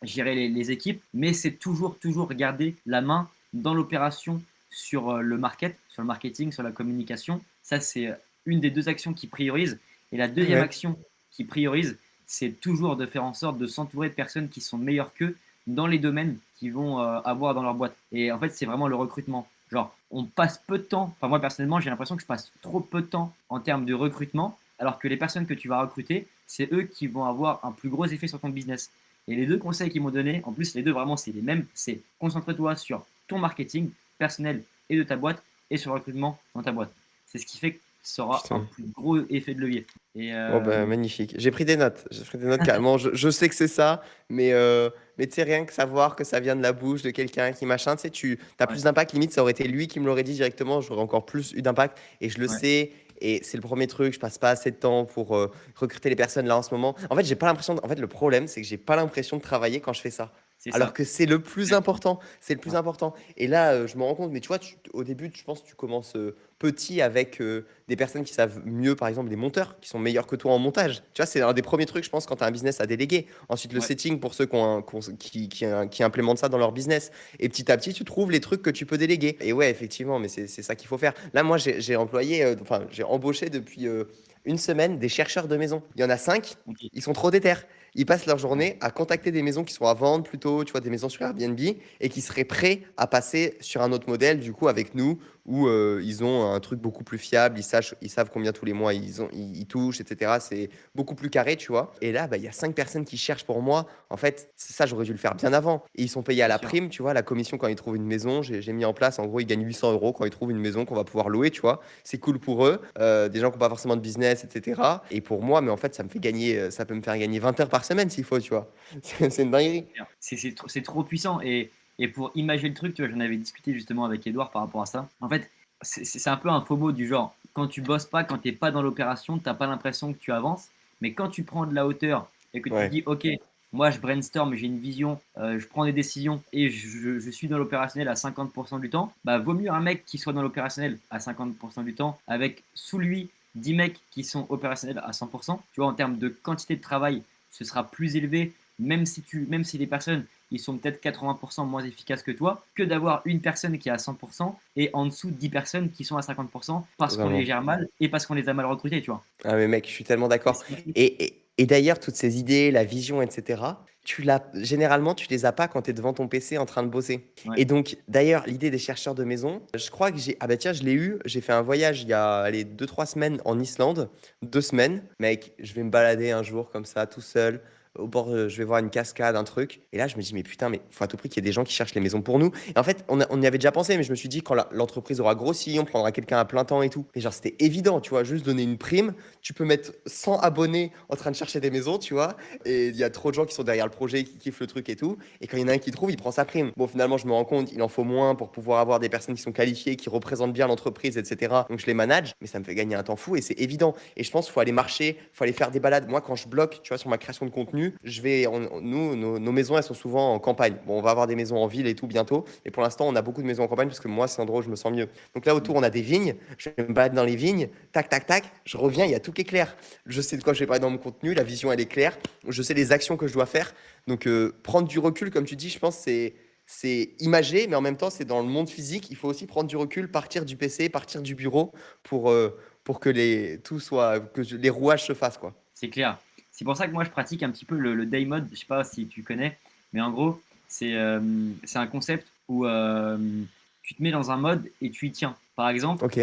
gérer les équipes, mais c'est toujours garder la main dans l'opération sur le market, sur le marketing, sur la communication. Ça, c'est une des deux actions qui priorise. Et la deuxième Ouais. action qui priorise, c'est toujours de faire en sorte de s'entourer de personnes qui sont meilleures qu'eux dans les domaines qu'ils vont avoir dans leur boîte. Et en fait, c'est vraiment le recrutement. Genre, on passe peu de temps, enfin moi personnellement, j'ai l'impression que je passe trop peu de temps en termes de recrutement, alors que les personnes que tu vas recruter, c'est eux qui vont avoir un plus gros effet sur ton business. Et les deux conseils qu'ils m'ont donné, en plus les deux vraiment c'est les mêmes, c'est concentre-toi sur ton marketing personnel et de ta boîte et sur le recrutement dans ta boîte. C'est ce qui fait que ça aura un Putain. plus gros effet de levier. Et Bon, bah, magnifique. J'ai pris des notes. J'ai pris des notes carrément. Je sais que c'est ça, mais tu sais, rien que savoir que ça vient de la bouche de quelqu'un qui machin, tu sais, tu as ouais, plus d'impact. Limite, ça aurait été lui qui me l'aurait dit directement, j'aurais encore plus eu d'impact. Et je le ouais, sais. Et c'est le premier truc, je passe pas assez de temps pour recruter les personnes là en ce moment. En fait, j'ai pas l'impression. En fait, le problème, c'est que j'ai pas l'impression de travailler quand je fais ça. c'est Alors ça. que c'est le plus important. C'est le plus Ouais, important. Et là, je me rends compte, mais tu vois, au début, je pense que tu commences petit avec des personnes qui savent mieux, par exemple, des monteurs qui sont meilleurs que toi en montage. Tu vois, c'est un des premiers trucs, je pense, quand tu as un business à déléguer. Ensuite, le ouais, setting pour ceux qui implémentent ça dans leur business. Et petit à petit, tu trouves les trucs que tu peux déléguer. Et ouais, effectivement, mais c'est ça qu'il faut faire. Là, moi, j'ai embauché depuis une semaine des chercheurs de maison. Il y en a 5, ok, ils sont trop déter. Ils passent leur ouais, journée à contacter des maisons qui sont à vendre plutôt, tu vois, des maisons sur Airbnb et qui seraient prêts à passer sur un autre modèle, du coup, avec nous, où ils ont un truc beaucoup plus fiable, ils savent combien tous les mois ils touchent, etc. C'est beaucoup plus carré, tu vois. Et là, bah, il y a 5 personnes qui cherchent pour moi. En fait, ça, j'aurais dû le faire bien avant. Et ils sont payés à c'est la sûr. prime, tu vois, la commission quand ils trouvent une maison. J'ai mis en place, en gros, ils gagnent 800 euros quand ils trouvent une maison qu'on va pouvoir louer, tu vois. C'est cool pour eux, des gens qui n'ont pas forcément de business, etc. Et pour moi, mais en fait, ça me fait gagner, ça peut me faire gagner 20 heures par semaine s'il faut, tu vois. C'est une dinguerie. C'est trop puissant. Et pour imaginer le truc, tu vois, j'en avais discuté justement avec Edouard par rapport à ça. En fait, c'est un peu un faux mot du genre, quand tu bosses pas, quand tu n'es pas dans l'opération, tu n'as pas l'impression que tu avances. Mais quand tu prends de la hauteur et que tu Ouais, dis, OK, moi je brainstorm, j'ai une vision, je prends des décisions et je suis dans l'opérationnel à 50% du temps, bah vaut mieux un mec qui soit dans l'opérationnel à 50% du temps avec sous lui 10 mecs qui sont opérationnels à 100%. Tu vois, en termes de quantité de travail, ce sera plus élevé même si les personnes ils sont peut-être 80% moins efficaces que toi, que d'avoir une personne qui est à 100% et en dessous 10 personnes qui sont à 50% parce qu'on les totalement. gère mal et parce qu'on les a mal recrutées, tu vois. Ah mais mec, je suis tellement Et d'accord. c'est vrai. Et d'ailleurs, toutes ces idées, la vision, etc., généralement, tu les as pas quand tu es devant ton PC en train de bosser. Ouais, Et donc, d'ailleurs, l'idée des chercheurs de maison, je crois que ah bah tiens, je l'ai eu. J'ai fait un voyage il y a, allez, 2, 3 semaines en Islande. 2 semaines. Mec, je vais me balader un jour comme ça, tout seul. Au bord, je vais voir une cascade, un truc. Et là, je me dis, mais putain, mais faut à tout prix qu'il y ait des gens qui cherchent les maisons pour nous. Et en fait, on y avait déjà pensé, mais je me suis dit, quand l'entreprise aura grossi, on prendra quelqu'un à plein temps et tout. Mais genre, c'était évident, tu vois, juste donner une prime. Tu peux mettre 100 abonnés en train de chercher des maisons, tu vois. Et il y a trop de gens qui sont derrière le projet, qui kiffent le truc et tout. Et quand il y en a un qui trouve, il prend sa prime. Bon, finalement, je me rends compte, il en faut moins pour pouvoir avoir des personnes qui sont qualifiées, qui représentent bien l'entreprise, etc. Donc, je les manage, mais ça me fait gagner un temps fou et c'est évident. Et je pense qu'il faut aller marcher, il faut aller faire des balades. Moi, quand je bloque, tu vois, sur ma création de contenu, nous, nos maisons, elles sont souvent en campagne. Bon, on va avoir des maisons en ville et tout bientôt. Mais pour l'instant, on a beaucoup de maisons en campagne parce que moi, c'est un endroit où je me sens mieux. Donc là, autour, on a des vignes. Je vais me balader dans les vignes. Tac, tac, tac. Je reviens, il y a tout qui est clair. Je sais de quoi je vais parler dans mon contenu. La vision, elle est claire. Je sais les actions que je dois faire. Donc, prendre du recul, comme tu dis, je pense, c'est imagé, mais en même temps, c'est dans le monde physique. Il faut aussi prendre du recul, partir du PC, partir du bureau pour que les rouages se fassent, quoi. c'est clair. C'est pour ça que moi je pratique un petit peu le day mode. Je sais pas si tu connais, mais en gros, c'est un concept où tu te mets dans un mode et tu y tiens. Par exemple, Ok.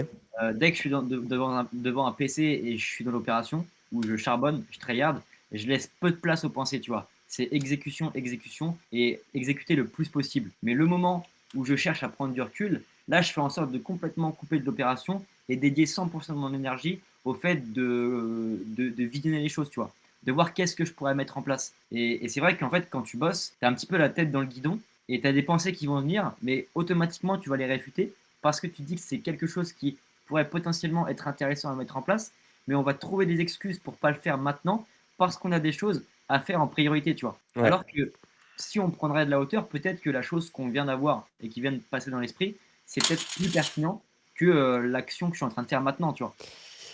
dès que je suis devant un PC et je suis dans l'opération, où je charbonne, je tryhard, je laisse peu de place aux pensées, tu vois. C'est exécution, exécution et exécuter le plus possible. Mais le moment où je cherche à prendre du recul, là, je fais en sorte de complètement couper de l'opération et dédier 100% de mon énergie au fait de visionner les choses, tu vois. De voir qu'est-ce que je pourrais mettre en place. Et c'est vrai qu'en fait, quand tu bosses, tu as un petit peu la tête dans le guidon et tu as des pensées qui vont venir, mais automatiquement, tu vas les réfuter parce que tu dis que c'est quelque chose qui pourrait potentiellement être intéressant à mettre en place, mais on va trouver des excuses pour pas le faire maintenant parce qu'on a des choses à faire en priorité, tu vois. Ouais. Alors que si on prendrait de la hauteur, peut-être que la chose qu'on vient d'avoir et qui vient de passer dans l'esprit, c'est peut-être plus pertinent que l'action que je suis en train de faire maintenant, tu vois.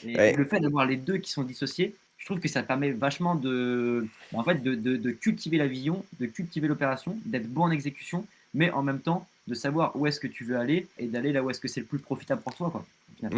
Et le Ouais. fait d'avoir les deux qui sont dissociés, je trouve que ça permet vachement en fait, de cultiver la vision, de cultiver l'opération, d'être bon en exécution, mais en même temps de savoir où est-ce que tu veux aller et d'aller là où est-ce que c'est le plus profitable pour toi, quoi, au final.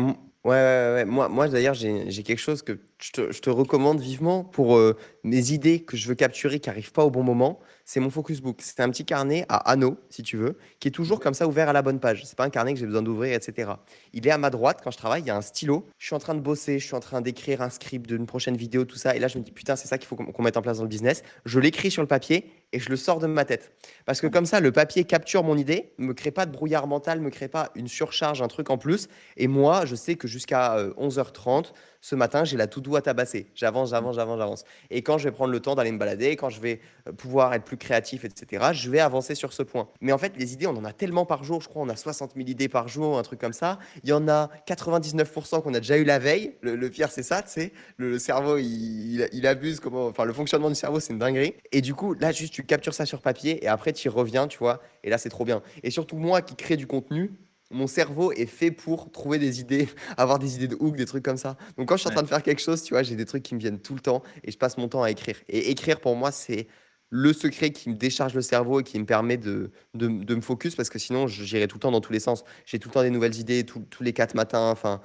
Ouais, ouais, ouais. Moi d'ailleurs, j'ai quelque chose que je te recommande vivement pour mes idées que je veux capturer qui n'arrivent pas au bon moment. C'est mon Focus Book. C'est un petit carnet à anneaux, si tu veux, qui est toujours comme ça ouvert à la bonne page. C'est pas un carnet que j'ai besoin d'ouvrir, etc. Il est à ma droite quand je travaille. Il y a un stylo. Je suis en train de bosser. Je suis en train d'écrire un script d'une prochaine vidéo, tout ça. Et là, je me dis, putain, c'est ça qu'il faut qu'on mette en place dans le business. Je l'écris sur le papier et je le sors de ma tête. Parce que comme ça, le papier capture mon idée, me crée pas de brouillard mental, me crée pas une surcharge, un truc en plus. Et moi, je sais que jusqu'à 11h30, ce matin, j'ai la to-do à tabasser. J'avance, j'avance, j'avance, j'avance. Et quand je vais prendre le temps d'aller me balader, quand je vais pouvoir être plus créatif, etc., je vais avancer sur ce point. Mais en fait, les idées, on en a tellement par jour. Je crois on a 60 000 idées par jour, un truc comme ça. Il y en a 99% qu'on a déjà eu la veille. Le pire, c'est ça, tu sais. Le cerveau, il abuse. Enfin, le fonctionnement du cerveau, c'est une dinguerie. Et du coup, là, juste, tu captures ça sur papier et après, tu y reviens, tu vois. Et là, c'est trop bien. Et surtout, moi qui crée du contenu, mon cerveau est fait pour trouver des idées, avoir des idées de hook, des trucs comme ça. Donc quand je suis en Ouais. train de faire quelque chose, tu vois, j'ai des trucs qui me viennent tout le temps et je passe mon temps à écrire. Et écrire, pour moi, c'est le secret qui me décharge le cerveau et qui me permet de me focus parce que sinon, j'irai tout le temps dans tous les sens. J'ai tout le temps des nouvelles idées, tous les 4 matins. Enfin,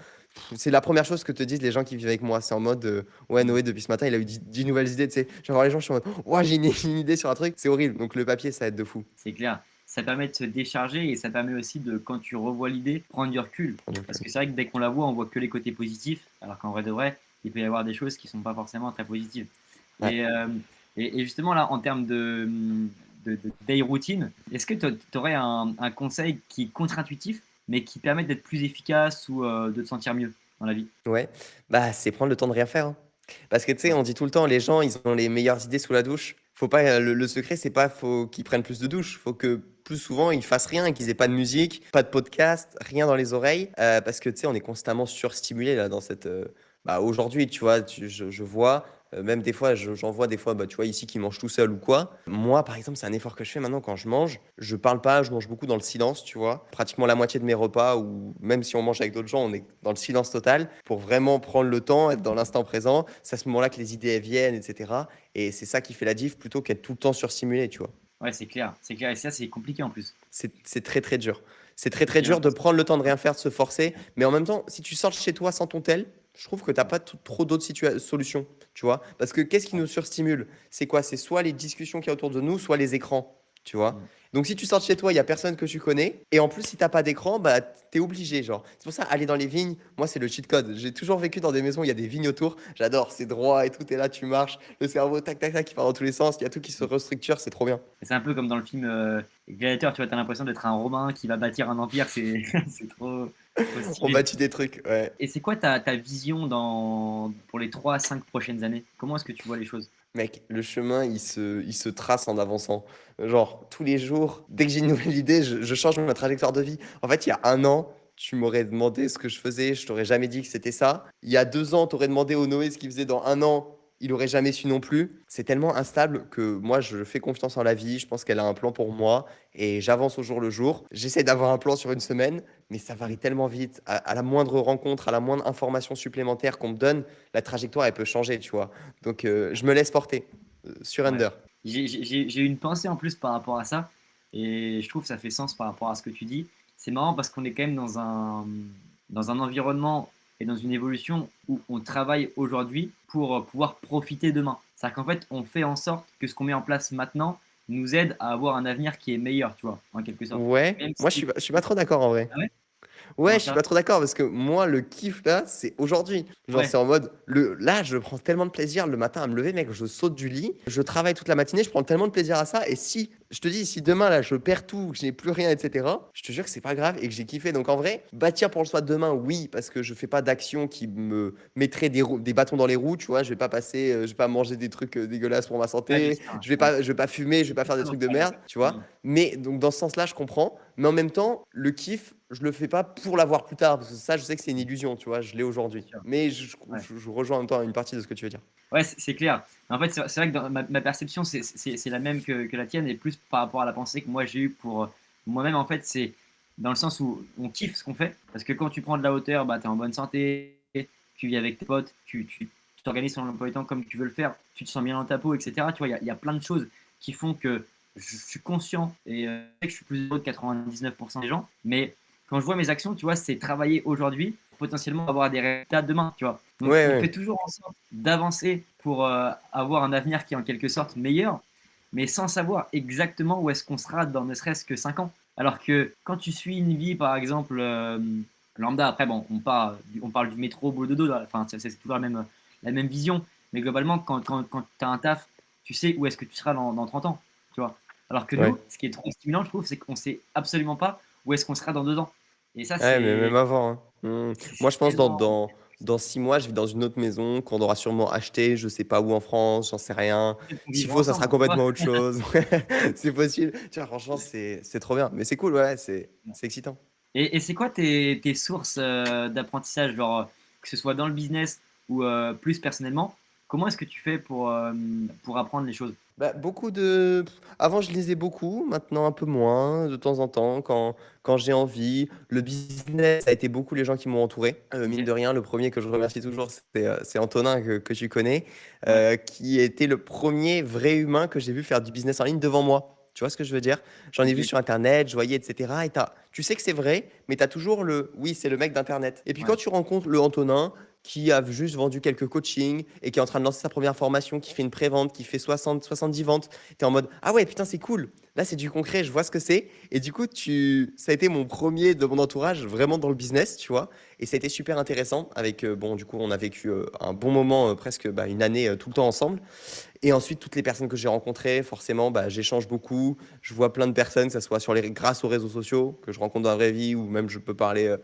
c'est la première chose que te disent les gens qui vivent avec moi. C'est en mode, ouais, Mm. Noé, depuis ce matin, il a eu 10 nouvelles idées. Tu sais, je vais voir les gens, je suis en mode, ouais, j'ai une idée sur un truc. C'est horrible. Donc le papier, ça aide de fou. C'est clair. Ça permet de se décharger et ça permet aussi de, quand tu revois l'idée, prendre du recul. Prends du Parce recul. que c'est vrai que dès qu'on la voit, on voit que les côtés positifs, alors qu'en vrai de vrai, il peut y avoir des choses qui sont pas forcément très positives. Ouais. Et, euh, et justement, là, en termes de day routine, est-ce que tu aurais un conseil qui est contre-intuitif, mais qui permet d'être plus efficace ou de te sentir mieux dans la vie? Ouais, bah, c'est prendre le temps de rien faire, hein. Parce que tu sais, Ouais, on dit tout le temps, les gens, ils ont les meilleures idées sous la douche. Faut pas, le secret, c'est pas faut qu'ils prennent plus de douche. Faut que plus souvent, ils fassent rien et qu'ils aient pas de musique, pas de podcast, rien dans les oreilles. Parce que tu sais, on est constamment surstimulé là dans cette. Bah, aujourd'hui, tu vois, je vois, même des fois, j'en vois des fois, bah, tu vois, ici, qui mangent tout seul ou quoi. Moi, par exemple, c'est un effort que je fais maintenant quand je mange. Je parle pas, je mange beaucoup dans le silence, tu vois. Pratiquement la moitié de mes repas, ou même si on mange avec d'autres gens, on est dans le silence total pour vraiment prendre le temps, être dans l'instant présent. C'est à ce moment-là que les idées elles viennent, etc. Et c'est ça qui fait la diff plutôt qu'être tout le temps surstimulé, tu vois. ouais, c'est clair. C'est clair. Et ça, c'est compliqué en plus. C'est très très dur. C'est très très J'ai dur de l'impression. prendre le temps de rien faire, de se forcer. Mais en même temps, si tu sors de chez toi sans ton tel, je trouve que tu n'as pas trop d'autres solutions, tu vois. Parce que qu'est-ce qui nous surstimule? C'est quoi? C'est soit les discussions qu'il y a autour de nous, soit les écrans, tu vois. Mm. Donc si tu sors de chez toi, il n'y a personne que tu connais. Et en plus, si t'as pas d'écran, bah t'es obligé, genre. C'est pour ça, aller dans les vignes, moi, c'est le cheat code. J'ai toujours vécu dans des maisons où il y a des vignes autour. J'adore, c'est droit et tout est là, tu marches. Le cerveau, tac, tac, tac, qui part dans tous les sens. Il y a tout qui se restructure, c'est trop bien. C'est un peu comme dans le film Gladiator, tu vois, t'as l'impression d'être un Romain qui va bâtir un empire, c'est c'est trop On stylé. bâtit des trucs, ouais. Et c'est quoi ta vision pour les 3 à 5 prochaines années? Comment est-ce que tu vois les choses? Mec, le chemin, il se trace en avançant. Genre, tous les jours, dès que j'ai une nouvelle idée, je change ma trajectoire de vie. En fait, il y a un an, tu m'aurais demandé ce que je faisais, je t'aurais jamais dit que c'était ça. Il y a 2 ans, tu aurais demandé au Noé ce qu'il faisait dans un an, il aurait jamais su non plus. C'est tellement instable que moi, je fais confiance en la vie. Je pense qu'elle a un plan pour moi et j'avance au jour le jour. J'essaie d'avoir un plan sur une semaine, mais ça varie tellement vite. À la moindre rencontre, à la moindre information supplémentaire qu'on me donne, la trajectoire, elle peut changer, tu vois. Donc, je me laisse porter. Ouais. Surrender. J'ai une pensée en plus par rapport à ça, et je trouve que ça fait sens par rapport à ce que tu dis. C'est marrant parce qu'on est quand même dans un environnement et dans une évolution où on travaille aujourd'hui pour pouvoir profiter demain. C'est-à-dire qu'en fait, on fait en sorte que ce qu'on met en place maintenant nous aide à avoir un avenir qui est meilleur, tu vois, en quelque sorte. Ouais, Même moi, si... je suis pas trop d'accord en vrai. Ah ouais? Ouais, Comment je suis ça? pas trop d'accord parce que moi, le kiff là, c'est aujourd'hui. Genre, Ouais, c'est en mode, là, je prends tellement de plaisir le matin à me lever, mec. Je saute du lit, je travaille toute la matinée, je prends tellement de plaisir à ça. Et si, je te dis, si demain là, je perds tout, que je n'ai plus rien, etc., je te jure que c'est pas grave et que j'ai kiffé. Donc en vrai, bâtir pour le soir de demain, oui, parce que je fais pas d'action qui me mettrait des bâtons dans les roues, tu vois. Je vais pas passer, je vais pas manger des trucs dégueulasses pour ma ouais, bien santé, sûr. Ouais. je vais pas fumer, je vais pas faire des trucs de merde, tu vois. Mm. Mais donc dans ce sens-là, je comprends. Mais en même temps, le kiff, je le fais pas pour l'avoir plus tard, parce que ça, je sais que c'est une illusion, tu vois, je l'ai Bien aujourd'hui. sûr. Mais Ouais. je rejoins en même temps une partie de ce que tu veux dire. Ouais, c'est clair. En fait, c'est vrai que dans ma perception, c'est la même que la tienne, et plus par rapport à la pensée que moi j'ai eue pour moi-même. En fait, c'est dans le sens où on kiffe ce qu'on fait, parce que quand tu prends de la hauteur, bah, tu es en bonne santé, tu vis avec tes potes, tu t'organises ton emploi du temps comme tu veux le faire, tu te sens bien dans ta peau, etc. Tu vois, il y a plein de choses qui font que je suis conscient et je suis plus heureux que 99% des gens. Mais quand je vois mes actions, tu vois, c'est travailler aujourd'hui pour potentiellement avoir des résultats demain, tu vois. Donc, Ouais, on ouais. fait toujours en sorte d'avancer pour avoir un avenir qui est en quelque sorte meilleur, mais sans savoir exactement où est-ce qu'on sera dans ne serait-ce que 5 ans. Alors que quand tu suis une vie, par exemple, lambda, après, bon, on parle du métro, boulot dodo, là, enfin, c'est toujours la même vision. Mais globalement, quand tu as un taf, tu sais où est-ce que tu seras dans 30 ans, tu vois. Alors que Ouais. nous, ce qui est trop stimulant, je trouve, c'est qu'on sait absolument pas où est-ce qu'on sera dans 2 ans. Et ça, Ouais, mais même avant, hein. Moi, je pense tellement. dans 6 mois, je vis dans une autre maison qu'on aura sûrement acheté, je sais pas où en France, j'en sais rien. Peut-être qu'on S'il vivra faut, ça sera ensemble, tu vois. complètement autre chose. C'est possible. Tu vois, franchement, c'est trop bien. Mais c'est cool, ouais, c'est excitant. Et c'est quoi tes sources d'apprentissage, genre, que ce soit dans le business ou plus personnellement, comment est-ce que tu fais pour apprendre les choses? Bah, beaucoup de avant, je lisais beaucoup, maintenant un peu moins, de temps en temps, quand j'ai envie. Le business, ça a été beaucoup les gens qui m'ont entouré. Mine Ok. de rien, le premier que je remercie toujours, c'est Antonin que tu connais, Ouais. qui était le premier vrai humain que j'ai vu faire du business en ligne devant moi. Tu vois ce que je veux dire? J'en ai vu Ok. sur internet, je voyais et cetera et tu sais que c'est vrai, mais tu as toujours le: «Oui, c'est le mec d'internet» et puis quand Ouais. tu rencontres le Antonin qui a juste vendu quelques coachings et qui est en train de lancer sa première formation, qui fait une pré-vente, qui fait 70 ventes. Tu es en mode ah ouais, putain, c'est cool. Là, c'est du concret, je vois ce que c'est. Et du coup, ça a été mon premier de mon entourage vraiment dans le business, tu vois. Et ça a été super intéressant avec, bon, du coup, on a vécu un bon moment, presque bah, une année tout le temps ensemble. Et ensuite, toutes les personnes que j'ai rencontrées, forcément, bah, j'échange beaucoup. Je vois plein de personnes, que ce soit grâce aux réseaux sociaux, que je rencontre dans la vraie vie, ou même je peux parler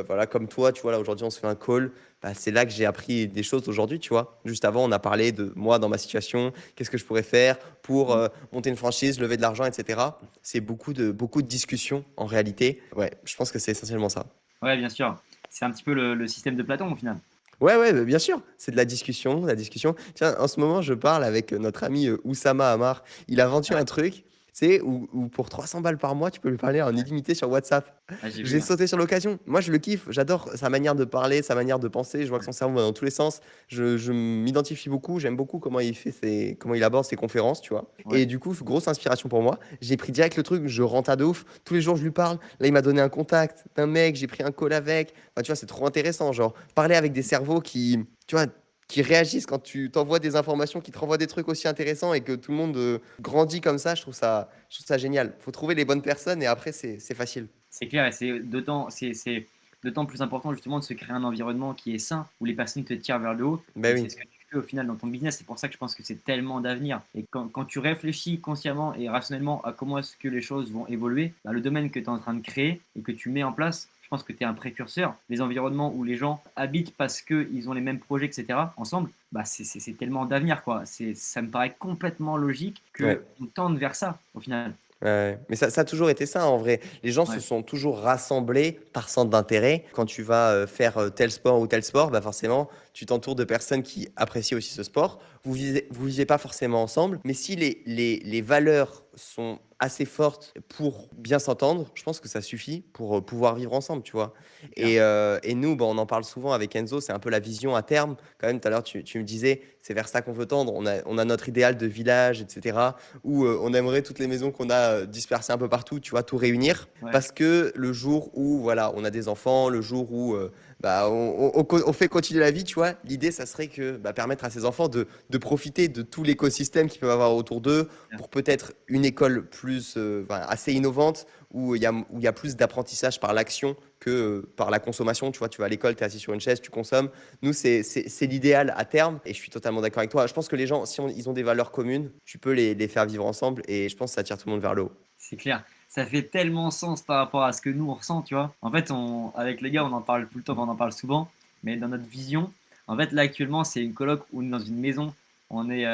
voilà, comme toi. Tu vois, là, aujourd'hui, on se fait un call. Bah, c'est là que j'ai appris des choses aujourd'hui, tu vois. Juste avant, on a parlé de moi dans ma situation, qu'est-ce que je pourrais faire pour Mm. monter une franchise, lever de l'argent, etc. C'est beaucoup de discussions en réalité. Ouais, je pense que c'est essentiellement ça. Ouais, bien sûr. C'est un petit peu le système de Platon au final. Ouais, ouais, bah, bien sûr, c'est de la discussion, la discussion. Tiens, en ce moment, je parle avec notre ami Oussama Amar. Il a vendu Ouais, un truc, tu sais, où pour 300 balles par mois, tu peux lui parler en ouais. illimité sur WhatsApp. Ah, j'ai vu, J'ai ouais. sauté sur l'occasion. Moi, je le kiffe. J'adore sa manière de parler, sa manière de penser. Je vois que son cerveau va dans tous les sens. Je m'identifie beaucoup. J'aime beaucoup comment il aborde ses conférences, tu vois. Ouais. Et du coup, grosse inspiration pour moi. J'ai pris direct le truc. Je rentre à de ouf. Tous les jours, je lui parle. Là, il m'a donné un contact d'un mec. J'ai pris un call avec. Enfin, tu vois, c'est trop intéressant. Genre, parler avec des cerveaux tu vois, qui réagissent quand tu t'envoies des informations, qui te renvoient des trucs aussi intéressants et que tout le monde grandit comme ça. Je trouve ça génial. Faut trouver les bonnes personnes et après, c'est facile. C'est clair et c'est d'autant plus important justement de se créer un environnement qui est sain, où les personnes te tirent vers le haut. Ben Et c'est oui. ce que tu fais au final dans ton business. C'est pour ça que je pense que c'est tellement d'avenir. Et quand tu réfléchis consciemment et rationnellement à comment est-ce que les choses vont évoluer, bah, le domaine que tu es en train de créer et que tu mets en place, je pense que tu es un précurseur. Les environnements où les gens habitent parce qu'ils ont les mêmes projets, etc., ensemble, bah, c'est tellement d'avenir, quoi. Ça me paraît complètement logique Ouais. qu'on tende vers ça, au final. Ouais, mais ça a toujours été ça en vrai. Les gens se Ouais, sont toujours rassemblés par centre d'intérêt. Quand tu vas faire tel sport ou tel sport, bah forcément, tu t'entoures de personnes qui apprécient aussi ce sport. Vous vivez pas forcément ensemble, mais si les valeurs sont assez fortes pour bien s'entendre, je pense que ça suffit pour pouvoir vivre ensemble, tu vois. c'est clair. Et nous, bah, on en parle souvent avec Enzo, c'est un peu la vision à terme. Quand même, tout à l'heure, tu me disais, c'est vers ça qu'on veut tendre. On a notre idéal de village, etc. Où on aimerait toutes les maisons qu'on a dispersées un peu partout, tu vois, tout réunir. Ouais. Parce que le jour où voilà, on a des enfants, le jour où bah, on fait continuer la vie, tu vois, l'idée, ça serait que bah, permettre à ces enfants de profiter de tout l'écosystème qu'ils peuvent avoir autour d'eux pour peut-être une école plus enfin, assez innovante où il y a plus d'apprentissage par l'action que par la consommation. Tu vois, tu vas à l'école, tu es assis sur une chaise, tu consommes. Nous, c'est l'idéal à terme et je suis totalement d'accord avec toi. Je pense que les gens, si ils ont des valeurs communes, tu peux les faire vivre ensemble et je pense que ça tire tout le monde vers le haut. C'est clair. Ça fait tellement sens par rapport à ce que nous on ressent, tu vois. En fait, avec les gars, on en parle tout le temps, on en parle souvent, mais dans notre vision, en fait, là actuellement, c'est une coloc où on est dans une maison, on est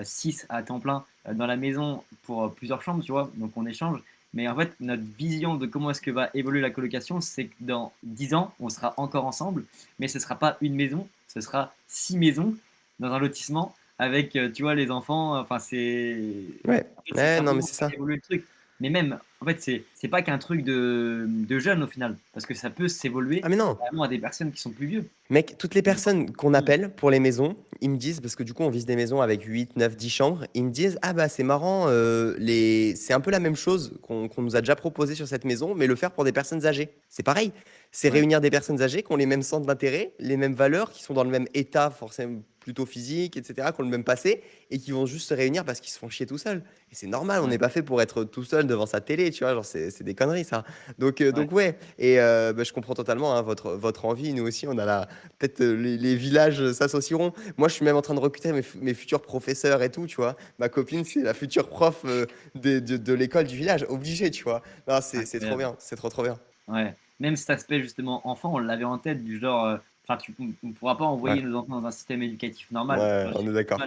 6 à temps plein dans la maison pour plusieurs chambres, tu vois, donc on échange. Mais en fait, notre vision de comment est-ce que va évoluer la colocation, c'est que dans 10 ans, on sera encore ensemble, mais ce ne sera pas une maison, ce sera 6 maisons dans un lotissement avec, tu vois, les enfants. Enfin, Ouais, en fait, c'est ouais, ça non, mais vraiment c'est faire ça. évoluer le truc. Mais même En fait, c'est pas qu'un truc de jeune au final, parce que ça peut s'évoluer Ah mais non, carrément à des personnes qui sont plus vieux. mec, toutes les Mmh. personnes qu'on appelle pour les maisons, ils me disent, parce que du coup on vise des maisons avec 8, 9, 10 chambres, ils me disent, ah bah c'est marrant, c'est un peu la même chose qu'on nous a déjà proposé sur cette maison, mais le faire pour des personnes âgées. C'est pareil, c'est Ouais, réunir des personnes âgées qui ont les mêmes centres d'intérêt, les mêmes valeurs, qui sont dans le même état forcément plutôt physique, etc., qui ont le même passé, et qui vont juste se réunir parce qu'ils se font chier tout seuls. Et c'est normal, on ouais, n'est pas fait pour être tout seul devant sa télé, tu vois, genre c'est des conneries ça. ouais, Donc ouais, et bah, je comprends totalement hein, votre envie, nous aussi on a la, peut-être les villages s'associeront. Moi, je suis même en train de recruter mes futurs professeurs et tout, tu vois. Ma copine, c'est la future prof de l'école du village, obligé, tu vois. Non, c'est trop incroyable. bien, c'est trop trop bien. Ouais. Même cet aspect justement enfant, on l'avait en tête du genre, enfin, on ne pourra pas envoyer Ouais, nos enfants dans un système éducatif normal. Tu ouais, vois, on est d'accord.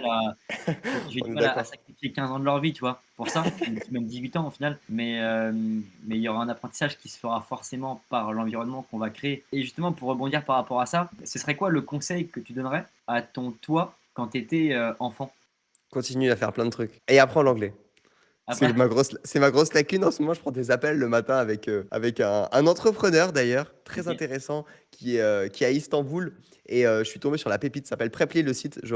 j'ai On du est mal à d'accord. sacrifier 15 ans de leur vie, tu vois, pour ça, même 18 ans au final. Mais il y aura un apprentissage qui se fera forcément par l'environnement qu'on va créer. Et justement, pour rebondir par rapport à ça, ce serait quoi le conseil que tu donnerais à ton toi quand tu étais enfant? Continue à faire plein de trucs. Et apprends l'anglais. Après, C'est ma grosse lacune en ce moment. Je prends des appels le matin avec un entrepreneur d'ailleurs, très ok, intéressant, qui est à Istanbul. Et je suis tombé sur la pépite, ça s'appelle Preply le site. Je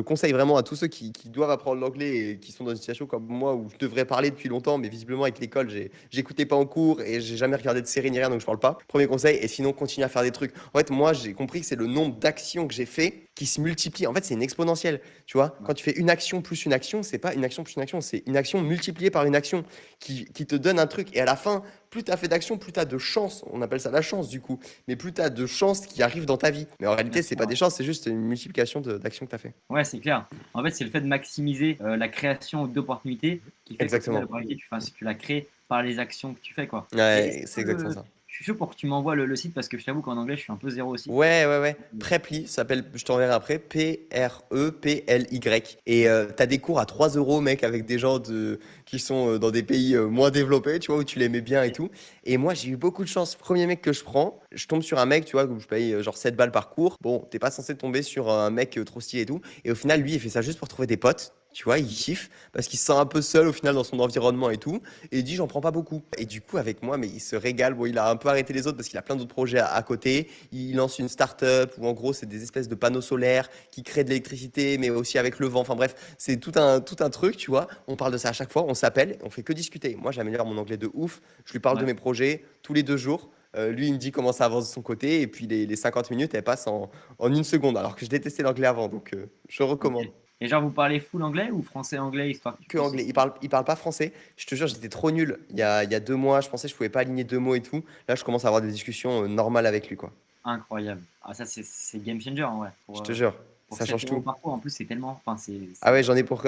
conseille vraiment à tous ceux qui doivent apprendre l'anglais et qui sont dans une situation comme moi où je devrais parler depuis longtemps, mais visiblement avec l'école, j'écoutais pas en cours et j'ai jamais regardé de série ni rien, donc je parle pas. Premier conseil, et sinon continue à faire des trucs. En fait, moi j'ai compris que c'est le nombre d'actions que j'ai fait qui se multiplie. En fait, c'est une exponentielle. Tu vois, ouais, quand tu fais une action plus une action, c'est pas une action plus une action, c'est une action multipliée par une action qui te donne un truc. Et à la fin, plus tu as fait d'actions, plus tu as de chance. On appelle ça la chance du coup. Mais plus tu as de chances qui arrivent dans ta vie. Mais en bien réalité, c'est sûr, pas ouais. des chances, c'est juste une multiplication d'actions que tu as fait. Ouais, c'est clair. En fait, c'est le fait de maximiser la création d'opportunités qui fait qu'au final, Exactement. l'opportunité, tu la crées par les actions que tu fais, quoi. Et est-ce Ouais, c'est que exactement ça. je suis chaud pour que tu m'envoies le site parce que je t'avoue qu'en anglais, je suis un peu zéro aussi. Ouais, ouais, ouais. Preply, ça s'appelle, je t'enverrai après, Preply. Et t'as des cours à 3 euros, mec, avec des gens qui sont dans des pays moins développés, tu vois, où tu les mets bien et tout. Et moi, j'ai eu beaucoup de chance. Premier mec que je prends, je tombe sur un mec, tu vois, où je paye genre 7 balles par cours. Bon, t'es pas censé tomber sur un mec trop stylé et tout. Et au final, lui, il fait ça juste pour trouver des potes. Tu vois, il kiffe parce qu'il se sent un peu seul au final dans son environnement et tout. Et il dit, j'en prends pas beaucoup. Et du coup, avec moi, mais il se régale. Bon, il a un peu arrêté les autres parce qu'il a plein d'autres projets à côté. Il lance une start-up où en gros, c'est des espèces de panneaux solaires qui créent de l'électricité, mais aussi avec le vent. Enfin bref, c'est tout un truc, tu vois. On parle de ça à chaque fois, on s'appelle, on fait que discuter. Moi, j'améliore mon anglais de ouf. Je lui parle de Ouais, mes projets tous les 2 jours. Lui, il me dit comment ça avance de son côté. Et puis les 50 minutes, elles passent en une seconde. Alors que je détestais l'anglais avant. Donc, je ok. recommande. Et genre, vous parlez full anglais ou français-anglais, histoire que tu Que puisses anglais. aussi. Il parle pas français. Je te jure, j'étais trop nul. Il y a 2 mois, je pensais que je pouvais pas aligner 2 mots et tout. Là, je commence à avoir des discussions normales avec lui, quoi. Incroyable. Ah, ça, c'est game changer en vrai. Je te jure, Pour ça 7 change euros tout. par cours, en plus, c'est tellement. Enfin, Ah ouais, j'en ai pour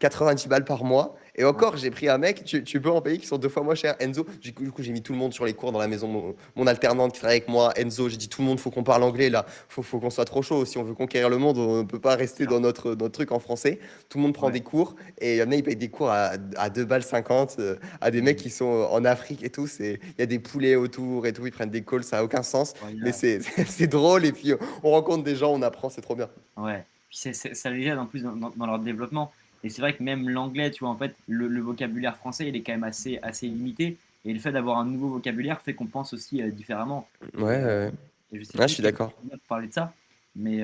90 balles par mois. Et ouais, encore, j'ai pris un mec, tu peux en payer qui sont 2 fois moins cher. Enzo, du coup, j'ai mis tout le monde sur les cours dans la maison. Mon alternante qui travaille avec moi, Enzo, j'ai dit tout le monde, faut qu'on parle anglais là. Faut qu'on soit trop chaud. Si on veut conquérir le monde, on ne peut pas rester dans notre truc en français. Tout le monde prend ouais, des cours. Et il y en a, ils payent des cours à 2 balles 50 à des mecs qui sont en Afrique et tout. Il y a des poulets autour et tout. Ils prennent des calls, ça a aucun sens. Mais incroyable. c'est drôle. Et puis, on rencontre des gens, on apprend, c'est trop bien. Ouais. Puis ça les aide en plus dans leur développement. Et c'est vrai que même l'anglais, tu vois, en fait, le vocabulaire français, il est quand même assez limité. Et le fait d'avoir un nouveau vocabulaire fait qu'on pense aussi différemment. Ouais, Et, ouais, euh, ouais. et je sais Ouais, je plus suis quel d'accord. parlait de ça, mais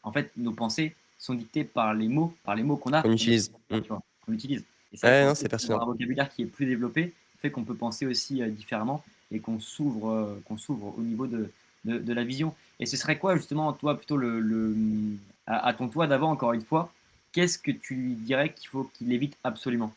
en fait, nos pensées sont dictées par les mots qu'on a On et les utilise. mots, tu vois, qu'on utilise. Et c'est vrai Ouais, qu'en non, fait, c'est pertinent. avoir un vocabulaire qui est plus développé fait qu'on peut penser aussi différemment et qu'on s'ouvre au niveau de la vision. Et ce serait quoi justement, toi, plutôt à ton toi d'avant, encore une fois, qu'est-ce que tu lui dirais qu'il faut qu'il évite absolument?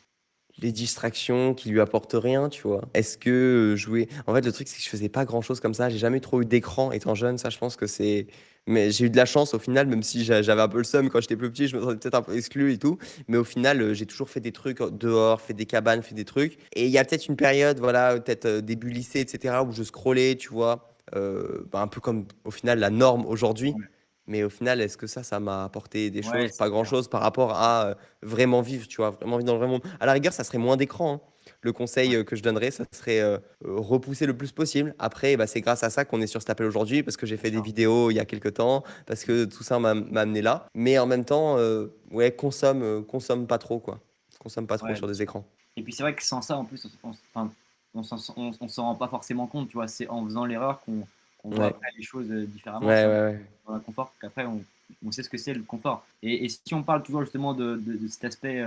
Les distractions qui lui apportent rien, tu vois. Est-ce que jouer. En fait, le truc, c'est que je faisais pas grand-chose comme ça. J'ai jamais trop eu d'écran étant jeune. Ça, je pense que c'est. Mais j'ai eu de la chance au final, même si j'avais un peu le seum quand j'étais plus petit, je me sentais peut-être un peu exclu et tout. Mais au final, j'ai toujours fait des trucs dehors, fait des cabanes, fait des trucs. Et il y a peut-être une période, voilà, peut-être début lycée, etc., où je scrollais, tu vois. Bah, un peu comme au final la norme aujourd'hui. Ouais, Mais au final, est-ce que ça m'a apporté des ouais, choses? Pas c'est clair. grand-chose par rapport à vraiment vivre, tu vois, vraiment vivre dans le vrai monde. À la rigueur, ça serait moins d'écran, hein. Le conseil Ouais, que je donnerais, ça serait repousser le plus possible. Après, bah, c'est grâce à ça qu'on est sur cet appel aujourd'hui, parce que j'ai bien fait des sûr. vidéos il y a quelques temps, parce que tout ça m'a amené là. Mais en même temps, ouais, consomme pas trop, quoi. Consomme pas trop Ouais, sur bien des sûr. écrans. Et puis c'est vrai que sans ça, en plus, enfin, on s'en rend pas forcément compte, tu vois. C'est en faisant l'erreur qu'on voit Ouais, après les choses ouais, différemment. C'est ouais, un peu ouais. dans le confort qu'après on sait ce que c'est le confort. Et si on parle toujours justement de cet aspect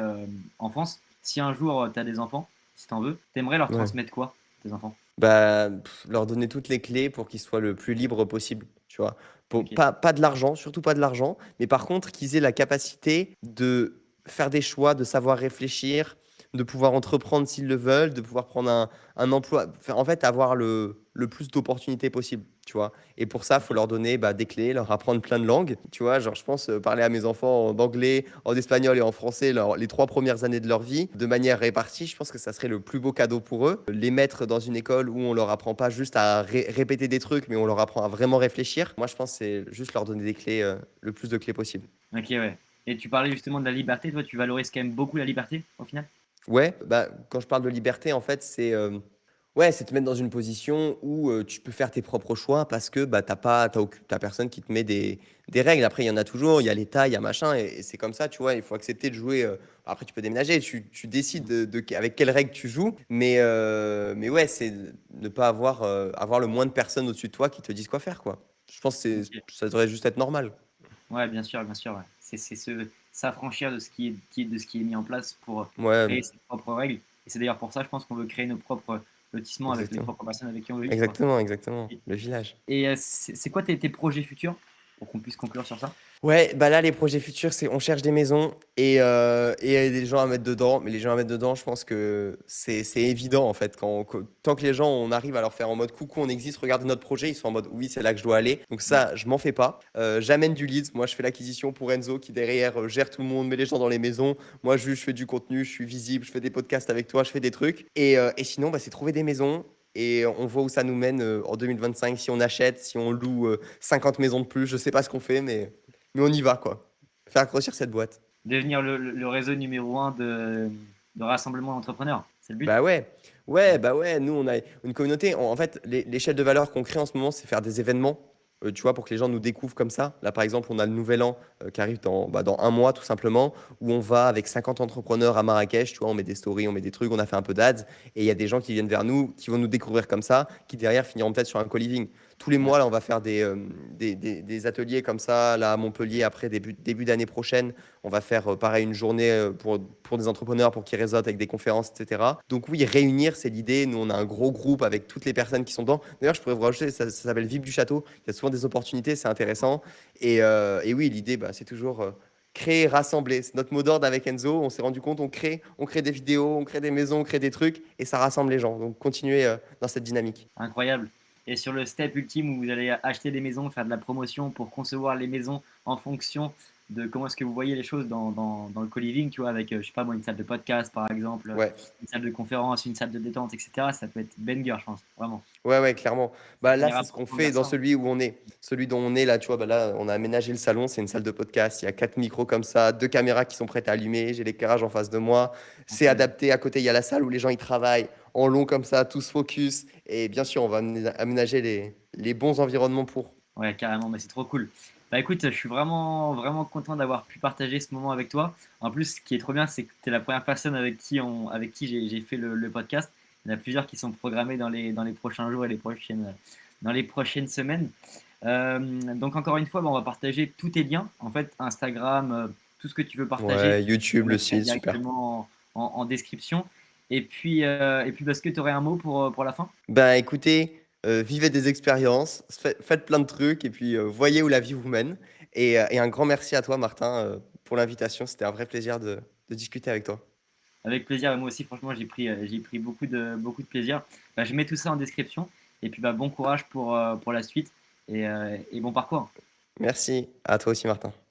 enfance, si un jour tu as des enfants, si tu en veux, t'aimerais leur Ouais. transmettre quoi, tes enfants? Bah, leur donner toutes les clés pour qu'ils soient le plus libres possible, tu vois? Pour Ok. pas de l'argent, surtout pas de l'argent, mais par contre qu'ils aient la capacité de faire des choix, de savoir réfléchir, de pouvoir entreprendre s'ils le veulent, de pouvoir prendre un emploi, enfin, en fait, avoir le plus d'opportunités possible, tu vois? Et pour ça, il faut Ok. leur donner, bah, des clés, leur apprendre plein de langues, tu vois? Genre, je pense, parler à mes enfants en anglais, en espagnol et en français les 3 premières années de leur vie, de manière répartie, je pense que ça serait le plus beau cadeau pour eux. Les mettre dans une école où on leur apprend pas juste à répéter des trucs, mais on leur apprend à vraiment réfléchir. Moi, je pense que c'est juste leur donner des clés, le plus de clés possible. Ok, ouais. Et tu parlais justement de la liberté, toi, tu valorises quand même beaucoup la liberté au final? Ouais, bah, quand je parle de liberté, en fait, c'est, ouais, c'est te mettre dans une position où, tu peux faire tes propres choix parce que, bah, tu personne qui te met des règles. Après, il y en a toujours, il y a l'État, il y a machin et c'est comme ça, tu vois? Il faut accepter de jouer, après tu peux déménager, tu décides de avec quelles règles tu joues, mais ouais, c'est ne pas avoir le moins de personnes au-dessus de toi qui te disent quoi faire, quoi. Je pense que Ok. ça devrait juste être normal. Ouais, bien sûr, ouais. C'est s'affranchir de de ce qui est mis en place pour Ouais, créer ses propres règles. Et c'est d'ailleurs pour ça, je pense qu'on veut créer nos propres lotissements avec les exactement. propres personnes avec qui on veut vivre, quoi. Exactement, exactement, Et, le village. c'est quoi tes projets futurs pour qu'on puisse conclure sur ça? Ouais, bah là, les projets futurs, c'est on cherche des maisons et des gens à mettre dedans. Mais les gens à mettre dedans, je pense que c'est évident, en fait. Tant que les gens, on arrive à leur faire en mode coucou, on existe, regardez notre projet, ils sont en mode oui, c'est là que je dois aller. Donc Ouais, ça, je m'en fais pas. J'amène du leads. Moi, je fais l'acquisition pour Enzo qui derrière gère tout le monde, met les gens dans les maisons. Moi, je fais du contenu, je suis visible, je fais des podcasts avec toi, je fais des trucs. Et sinon, bah, c'est trouver des maisons. Et on voit où ça nous mène en 2025, si on achète, si on loue 50 maisons de plus. Je sais pas ce qu'on fait, mais on y va, quoi. Faire grossir cette boîte. devenir le réseau numéro un de rassemblement d'entrepreneurs, c'est le but? Bah ouais, ouais, bah ouais, nous on a une communauté. En fait, l'échelle de valeur qu'on crée en ce moment, c'est faire des événements, tu vois, pour que les gens nous découvrent comme ça. Là, par exemple, on a le Nouvel An qui arrive dans un mois, tout simplement, où on va avec 50 entrepreneurs à Marrakech, tu vois, on met des stories, on met des trucs, on a fait un peu d'ads, et il y a des gens qui viennent vers nous, qui vont nous découvrir comme ça, qui derrière finiront peut-être sur un co-living. Tous les Ouais, mois, là, on va faire des ateliers comme ça, là, à Montpellier, après, début d'année prochaine. On va faire pareil une journée pour des entrepreneurs pour qu'ils réseautent avec des conférences, etc. Donc oui, réunir, c'est l'idée. Nous, on a un gros groupe avec toutes les personnes qui sont dedans. D'ailleurs, je pourrais vous rajouter, ça s'appelle VIP du Château. Il y a souvent des opportunités, c'est intéressant. Et oui, l'idée, bah, c'est toujours créer, rassembler. C'est notre mot d'ordre avec Enzo. On s'est rendu compte, on crée des vidéos, on crée des maisons, on crée des trucs, et ça rassemble les gens. Donc continuez dans cette dynamique. incroyable. Et sur le step ultime où vous allez acheter des maisons, faire de la promotion pour concevoir les maisons en fonction de comment est-ce que vous voyez les choses dans le co-living, tu vois, avec, je sais pas moi, une salle de podcast par exemple, Ouais. une salle de conférence, une salle de détente, etc. Ça peut être banger, je pense, vraiment. Ouais, ouais, clairement. Ça Bah là, finira c'est ce par qu'on tendre vers fait dans ça, hein. celui où on est. Celui dont on est là, tu vois, bah là, on a aménagé le salon, c'est une salle de podcast. Il y a 4 micros comme ça, 2 caméras qui sont prêtes à allumer. J'ai l'éclairage en face de moi. C'est Incroyable. adapté. À côté, il y a la salle où les gens ils travaillent en long comme ça, tous focus. Et bien sûr, on va aménager les bons environnements pour. Ouais, carrément, mais c'est trop cool. Bah écoute, je suis vraiment, vraiment content d'avoir pu partager ce moment avec toi. En plus, ce qui est trop bien, c'est que tu es la première personne avec qui j'ai fait le podcast. Il y en a plusieurs qui sont programmés dans les prochains jours et dans les prochaines semaines. Donc encore une fois, bah, on va partager tous tes liens. En fait, Instagram, tout ce que tu veux partager, Ouais, je le YouTube, le mettrai site, super. directement en description. Et puis, est-ce que tu aurais un mot pour la fin? Ben écoutez, vivez des expériences, faites plein de trucs et puis voyez où la vie vous mène. Et un grand merci à toi, Martin, pour l'invitation. C'était un vrai plaisir de discuter avec toi. Avec plaisir, et moi aussi, franchement, j'ai pris beaucoup de plaisir. Bah, je mets tout ça en description. Et puis, bah, bon courage pour la suite et bon parcours. Merci, à toi aussi Martin.